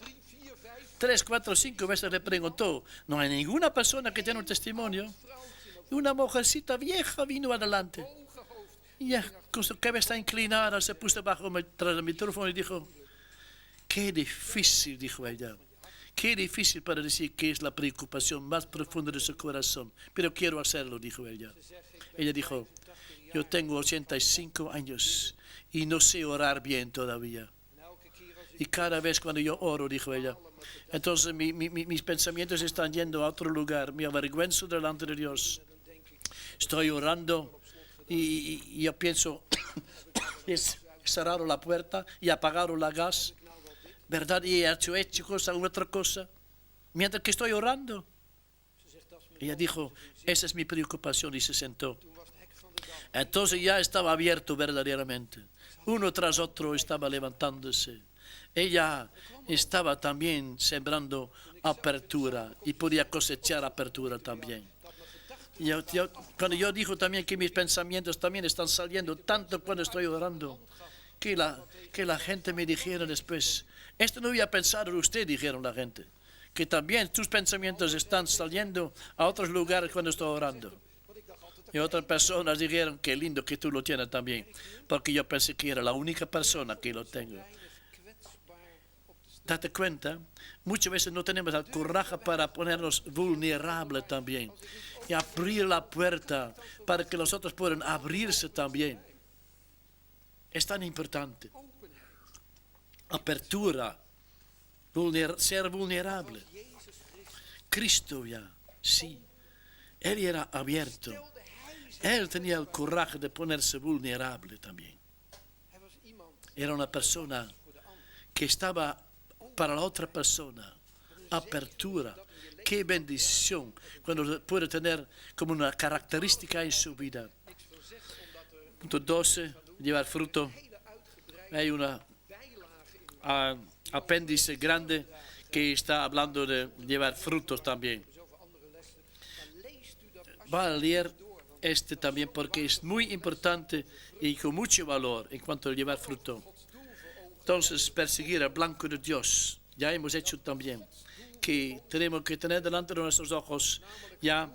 3, 4, 5 veces le preguntó. No hay ninguna persona que tiene un testimonio. Y una mujercita vieja vino adelante. Y ya, con su cabeza inclinada, se puso tras el micrófono y dijo, qué difícil, dijo ella. Qué difícil para decir que es la preocupación más profunda de su corazón. Pero quiero hacerlo, dijo ella. Ella dijo, yo tengo 85 años y no sé orar bien todavía. Y cada vez cuando yo oro, dijo ella, entonces mis pensamientos están yendo a otro lugar. Me avergüenzo delante de Dios. Estoy orando y yo pienso, cerraron la puerta y apagaron la gas, ¿verdad? Y he hecho otra cosa, mientras que estoy orando. Ella dijo, esa es mi preocupación, y se sentó. Entonces ya estaba abierto verdaderamente. Uno tras otro estaba levantándose. Ella estaba también sembrando apertura y podía cosechar apertura también. Cuando yo digo también que mis pensamientos también están saliendo tanto cuando estoy orando, que la gente me dijera después, esto no había pensado usted, dijeron la gente, que también tus pensamientos están saliendo a otros lugares cuando estoy orando. Y otras personas dijeron, qué lindo que tú lo tienes también, porque yo pensé que era la única persona que lo tengo. Date cuenta, muchas veces no tenemos el coraje para ponernos vulnerables también y abrir la puerta para que los otros puedan abrirse también. Es tan importante. Apertura, ser vulnerable. Cristo ya, sí, Él era abierto. stelde hij zich Él tenía el coraje de ponerse vulnerable también. Hij was iemand Era una persona voor de ander. que estaba para la otra persona. Apertura. Qué bendición cuando puede tener como una característica en su vida. Niks van zeggen, omdat er Punto 12. Llevar fruto. hele uitgebreide Hay una bijlagen in apéndice grande que está hablando de llevar frutos también. zoveel andere lessen. Maar leest u dat als Va a leer este también porque es muy importante y con mucho valor en cuanto a llevar fruto. Gods doel voor ogen Entonces, perseguir al blanco de Dios. Ya hemos hecho también que tenemos que tener delante de nuestros ojos ya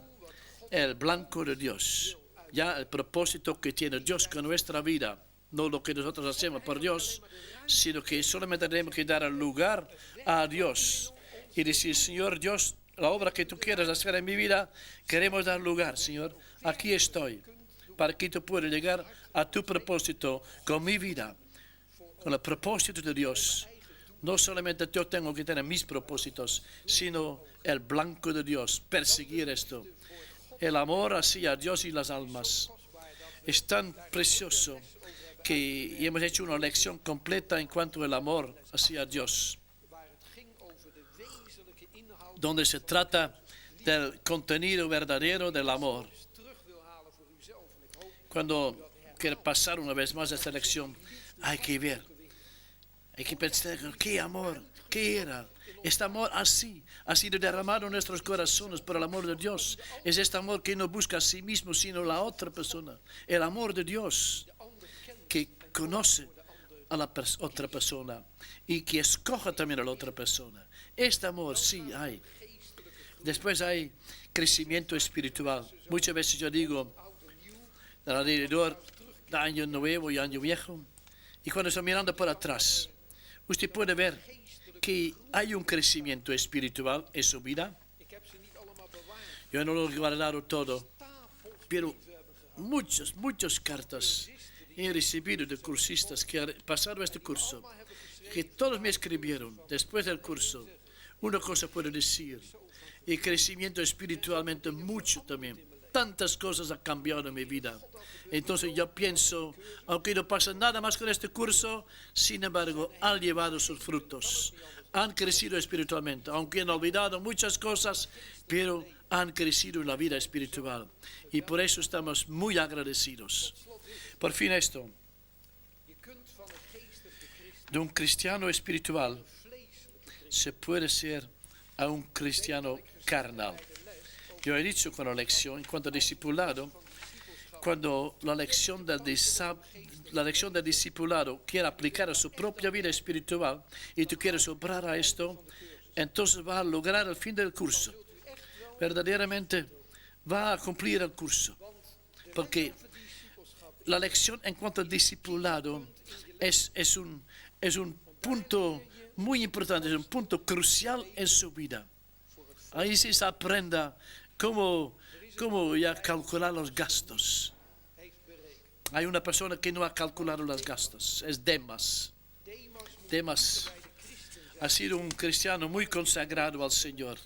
el blanco de Dios. Ya el propósito que tiene Dios con nuestra vida. No lo que nosotros hacemos por Dios, sino que solamente tenemos que dar el lugar a Dios y decir, Señor Dios, la obra que tú quieres hacer en mi vida, queremos dar lugar, Señor. Aquí estoy, para que tú puedas llegar a tu propósito con mi vida, con el propósito de Dios. No solamente yo tengo que tener mis propósitos, sino el blanco de Dios, perseguir esto. El amor hacia Dios y las almas es tan precioso que hemos hecho una lección completa en cuanto al amor hacia Dios, waar het ging over de wezenlijke inhoud donde se trata del contenido verdadero del amor. terug wil halen voor uzelf. En ik hoop Cuando quiero pasar una vez más esta lección, hay que ver, hay que pensar, ¿qué amor? ¿Qué era? Este amor así ha sido derramado en nuestros corazones por el amor de Dios. Es este amor que no busca a sí mismo, sino la otra persona. El amor de Dios que conoce a la otra persona y que escoja también a la otra persona. Este amor sí hay. Después hay crecimiento espiritual. Muchas veces yo digo, alrededor de año nuevo y año viejo, y cuando estoy mirando por atrás, usted puede ver que hay un crecimiento espiritual en su vida. ik heb ze niet allemaal bewaard. Yo no lo he guardado todo, Stapels pero brieven hebben gehad. muchas cartas he recibido de cursistas que han pasado este curso, Allemaal hebben geschreven. que todos me escribieron después del curso. Una cosa puedo decir, el crecimiento espiritualmente mucho también. Tantas cosas han cambiado en mi vida. Entonces yo pienso, aunque no pasa nada más con este curso, sin embargo, han llevado sus frutos. Han crecido espiritualmente, aunque han olvidado muchas cosas, pero han crecido en la vida espiritual. Y por eso estamos muy agradecidos. Por fin esto, Je kunt van een geestelijke christen de un cristiano espiritual vleeselijke se puede ser a un cristiano carnal. Yo he dicho con la lección, en cuanto a discipulado, cuando la lección del discipulado quiere aplicar a su propia vida espiritual y tú quieres obrar a esto, entonces va a lograr el fin del curso. Verdaderamente va a cumplir el curso. Porque la lección en cuanto al discipulado es un punto muy importante, es un punto crucial en su vida. Ahí sí se aprenda cómo ya calcular los gastos. heeft berekend. Hay una persona que no ha calculado los gastos, es Demas. Demas moet Demas bij de christen zijn. ha sido un cristiano muy consagrado al Señor.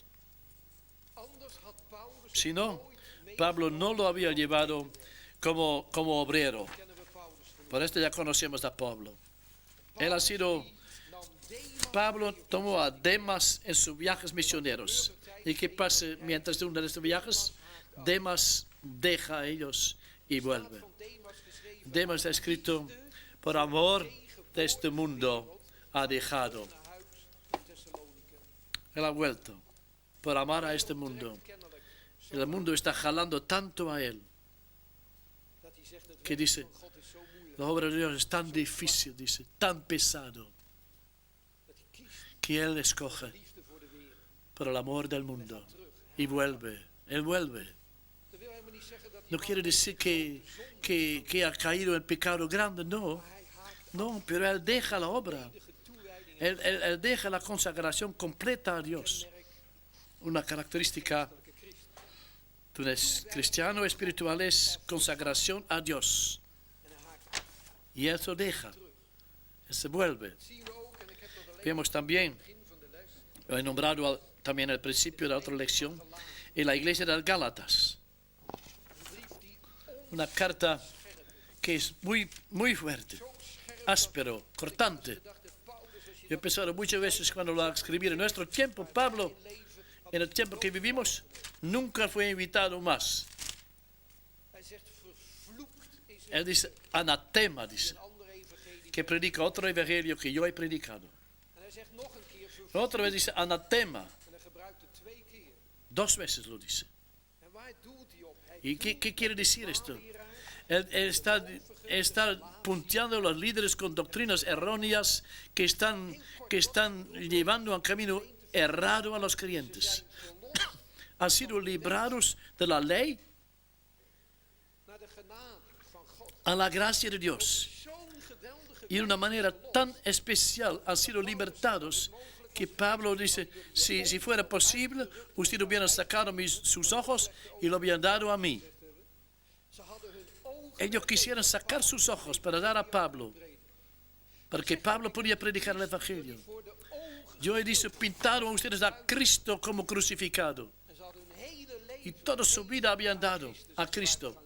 Anders had Paulus Si no, nooit mee. Pablo no lo había llevado como obrero. Kennen we Paulus van. Por esto ya conocemos a Pablo. Él ha sido, Nam Demas Pablo tomó a Demas en sus viajes misioneros. ¿Y qué pasa mientras de uno de estos viajes? Demas deja a ellos y vuelve. van Demas geschreven Demas está escrito, por amor de este mundo ha dejado. naar huis in Thessalonica. Él ha vuelto por amar a este mundo. Kennelijk El mundo está jalando tanto a él dat hij zegt dat que dice, God is zo moeilijk. la obra de Dios es tan difícil, dice, tan pesado, Dat hij kiest que él escoge liefde voor de wereld. por el amor del mundo Terug. y vuelve. Él vuelve. Dat wil helemaal niet zeggen dat No hij quiere decir que ha caído en pecado grande, no. hij haakt No, pero él deja la obra. de toewijding Él deja la consagración completa a Dios. Una característica christelijke christen. de un cristiano espiritual es consagración a Dios. En hij haakt af. Y eso deja. Él se vuelve. Dat zien we ook, en ik heb dat alleen Vemos también, aan het begin van de les. lo he nombrado también al principio de la otra lección, en la iglesia de Gálatas. una carta que es muy, muy fuerte, áspero, cortante. Yo he pensado muchas veces cuando lo escribí en nuestro tiempo, Pablo, en el tiempo que vivimos, nunca fue invitado más. Él dice, anatema, dice, que predica otro evangelio que yo he predicado. Otra vez dice, anatema. 2 veces lo dice. ¿Y qué quiere decir esto? Él está punteando a los líderes con doctrinas erróneas que están llevando a un camino errado a los creyentes. Han sido librados de la ley a la gracia de Dios. Y de una manera tan especial han sido libertados que Pablo dice, si fuera posible, usted hubiera sacado sus ojos y lo hubieran dado a mí. Ellos quisieran sacar sus ojos para dar a Pablo, para que Pablo pudiera predicar el Evangelio. Yo he dicho, pintaron a ustedes a Cristo como crucificado. Y toda su vida habían dado a Cristo.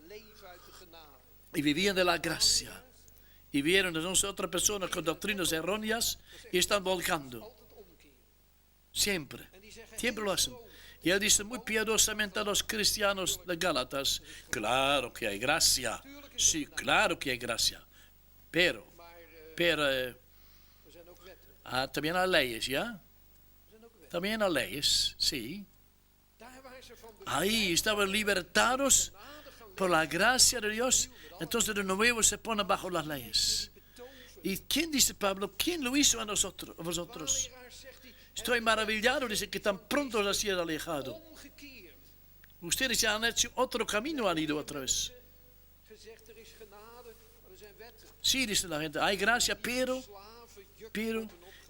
Y vivían de la gracia. Y vieron a otras personas con doctrinas erróneas y están volcando. Siempre lo hacen. Y él dice muy piadosamente a los cristianos de Gálatas, claro que hay gracia. Sí, claro que hay gracia. Pero también hay leyes, ¿ya? También hay leyes, sí. Ahí estaban libertados por la gracia de Dios. Entonces de nuevo se ponen bajo las leyes. ¿Y quién dice Pablo? ¿Quién lo hizo a vosotros? Estoy maravillado, dice que tan pronto se ha sido alejado. Ustedes ya han hecho otro camino, han ido otra vez. Sí, dice la gente, hay gracia, pero,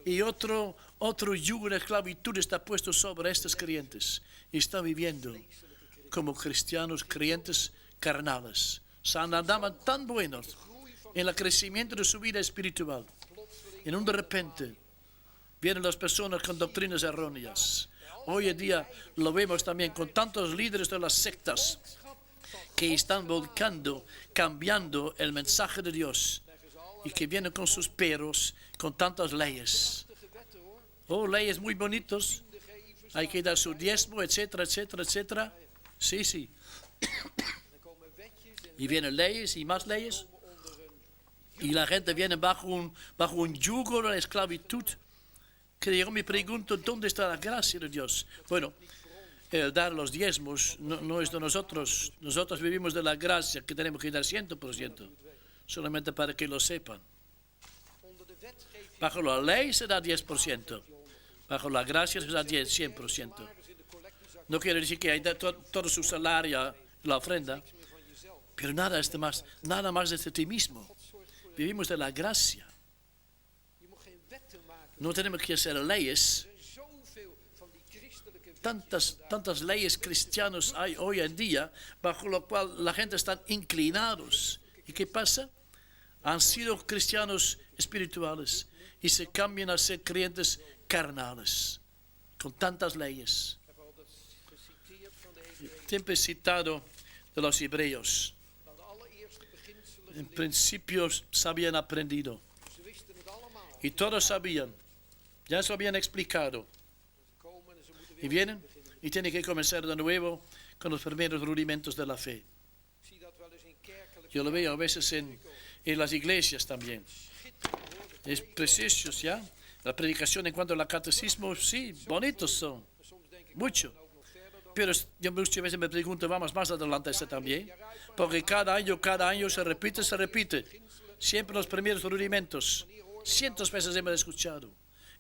y otro yugo de esclavitud está puesto sobre estos creyentes. Y están viviendo como cristianos, creyentes carnales. Andaban tan buenos en el crecimiento de su vida espiritual. Y de repente vienen las personas con doctrinas erróneas. Hoy en día lo vemos también con tantos líderes de las sectas que están volcando, cambiando el mensaje de Dios y que vienen con sus peros, con tantas leyes. Oh, leyes muy bonitos. Hay que dar su diezmo, etcétera, etcétera, etcétera. Sí. Y vienen leyes y más leyes. Y la gente viene bajo un yugo de esclavitud. Que yo me pregunto, ¿dónde está la gracia de Dios? Bueno, el dar los diezmos no es de nosotros. Nosotros vivimos de la gracia que tenemos que dar 100%. Solamente para que lo sepan. Bajo la ley se da 10%. Bajo la gracia se da 100%. No quiere decir que hay todo su salario, la ofrenda. Pero nada más de ti mismo. Vivimos de la gracia. No tenemos que hacer leyes. Tantas leyes cristianas hay hoy en día, bajo lo cual la gente está inclinados. ¿Y qué pasa? Han sido cristianos espirituales y se cambian a ser creyentes carnales, con tantas leyes. Siempre he citado de los hebreos. En principio se habían aprendido. Y todos sabían. Ya se lo habían explicado. Y vienen y tienen que comenzar de nuevo con los primeros rudimentos de la fe. Yo lo veo a veces en las iglesias también. Es precioso, ¿ya? La predicación en cuanto al catecismo, sí, bonitos son. Mucho. Pero yo muchas veces me pregunto, vamos más adelante ese también. Porque cada año se repite. Siempre los primeros rudimentos. Cientos veces hemos escuchado.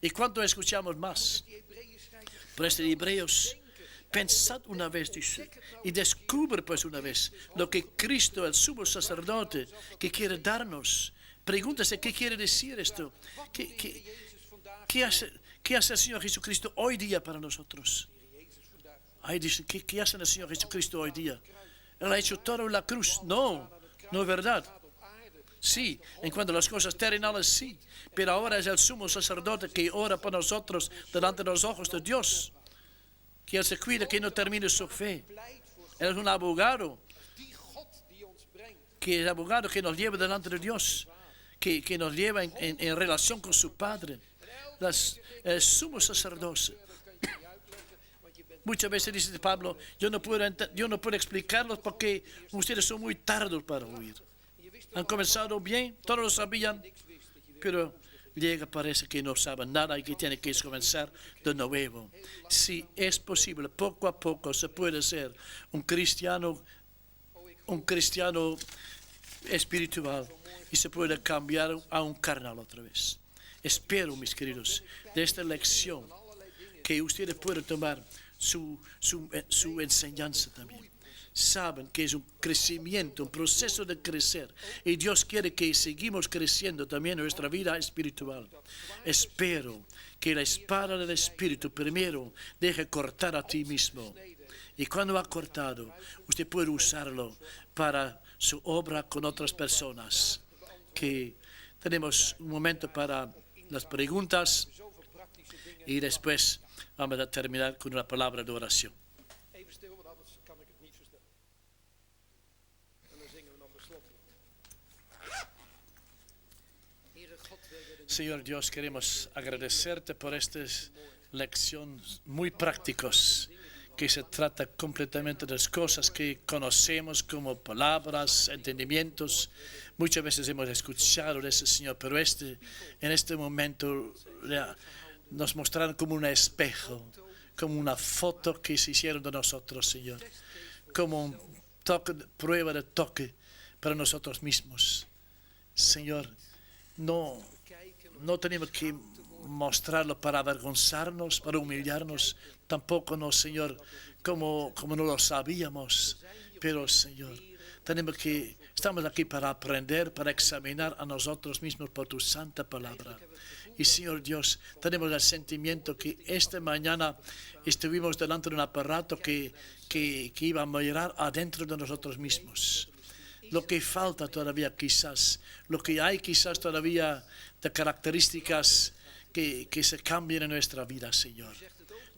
¿Y cuánto escuchamos más? Por este Hebreos, pensad una vez, dice, y descubre pues una vez lo que Cristo, el sumo sacerdote, que quiere darnos. Pregúntese qué quiere decir esto. ¿Qué hace el Señor Jesucristo hoy día para nosotros? Ahí dice, ¿qué hace el Señor Jesucristo hoy día? Él ha hecho todo en la cruz. No es verdad. Sí, en cuanto a las cosas terrenales, sí. Pero ahora es el sumo sacerdote que ora por nosotros delante de los ojos de Dios. Que Él se cuida que no termine su fe. Él es un abogado que el abogado que nos lleva delante de Dios, que nos lleva en relación con su Padre, el sumo sacerdocio. Muchas veces dice Pablo, yo no puedo explicarlos porque ustedes son muy tardos para oír. Han comenzado bien, todos lo sabían, pero parece que no saben nada y que tienen que comenzar de nuevo. Si es posible, poco a poco se puede ser un cristiano espiritual y se puede cambiar a un carnal otra vez. Espero, mis queridos, de esta lección que ustedes puedan tomar su enseñanza también. Saben que es un crecimiento, un proceso de crecer. Y Dios quiere que seguimos creciendo también en nuestra vida espiritual. Espero que la espada del Espíritu primero deje cortar a ti mismo. Y cuando ha cortado, usted puede usarlo para su obra con otras personas. Que tenemos un momento para las preguntas y después vamos a terminar con una palabra de oración. Even stil, want anders kan ik het niet verstaan. En dan zingen we nog een slotlied. Heere God, we willen Señor Dios, queremos agradecerte por estas lecciones muy prácticas, que se trata completamente de las cosas que conocemos como palabras, entendimientos. Muchas veces hemos escuchado de ese Señor, pero en este momento nos mostraron como un espejo, como una foto que se hicieron de nosotros, Señor, como un prueba de toque para nosotros mismos. Señor, no tenemos que mostrarlo para avergonzarnos, para humillarnos, tampoco no, Señor, como no lo sabíamos, pero, Señor, estamos aquí para aprender, para examinar a nosotros mismos por tu santa palabra. Y, Señor Dios, tenemos el sentimiento que esta mañana estuvimos delante de un aparato que iba a mirar adentro de nosotros mismos. Lo que falta todavía quizás, lo que hay quizás todavía de características que se cambien en nuestra vida, Señor.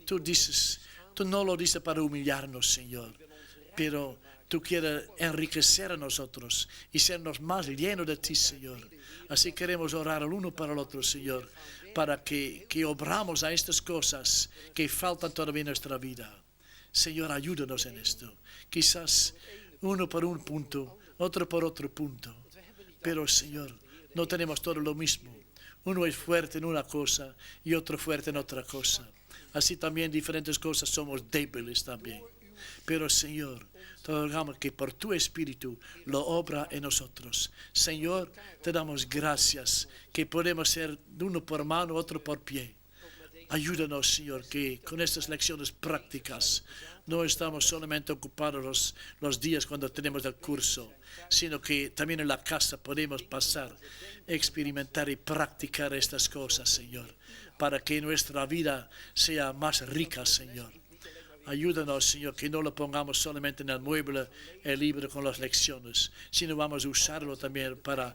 Tú no lo dices para humillarnos, Señor, pero tú quieres enriquecer a nosotros y sernos más llenos de ti, Señor. Así queremos orar el uno para el otro, Señor, para que obramos a estas cosas que faltan todavía en nuestra vida. Señor, ayúdanos en esto. Quizás uno por un punto, otro por otro punto. Pero, Señor, no tenemos todo lo mismo. Uno es fuerte en una cosa y otro fuerte en otra cosa. Así también diferentes cosas somos débiles también. Pero, Señor, te rogamos que por tu Espíritu lo obra en nosotros. Señor, te damos gracias que podemos ser uno por mano, otro por pie. Ayúdanos, Señor, que con estas lecciones prácticas no estamos solamente ocupados los días cuando tenemos el curso, sino que también en la casa podemos pasar, experimentar y practicar estas cosas, Señor, para que nuestra vida sea más rica, Señor. Ayúdanos, Señor, que no lo pongamos solamente en el mueble, el libro con las lecciones, sino vamos a usarlo también para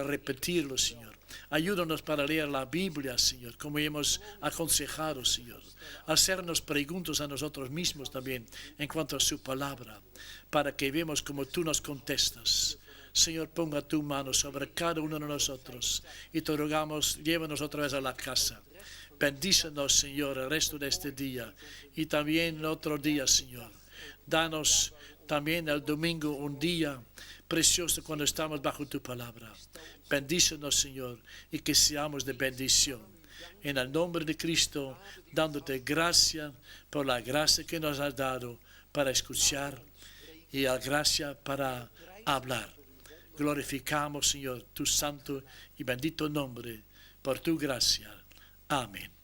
repetirlo, Señor. Ayúdanos para leer la Biblia, Señor, como hemos aconsejado, Señor. Hacernos preguntas a nosotros mismos también en cuanto a su palabra, para que veamos como tú nos contestas. Señor, ponga tu mano sobre cada uno de nosotros y te rogamos, llévanos otra vez a la casa. Bendícenos, Señor, el resto de este día y también otro día, Señor. Danos también el domingo un día precioso cuando estamos bajo tu palabra. Bendícenos, Señor, y que seamos de bendición. En el nombre de Cristo, dándote gracias por la gracia que nos has dado para escuchar y la gracia para hablar. Glorificamos, Señor, tu santo y bendito nombre por tu gracia. Amén.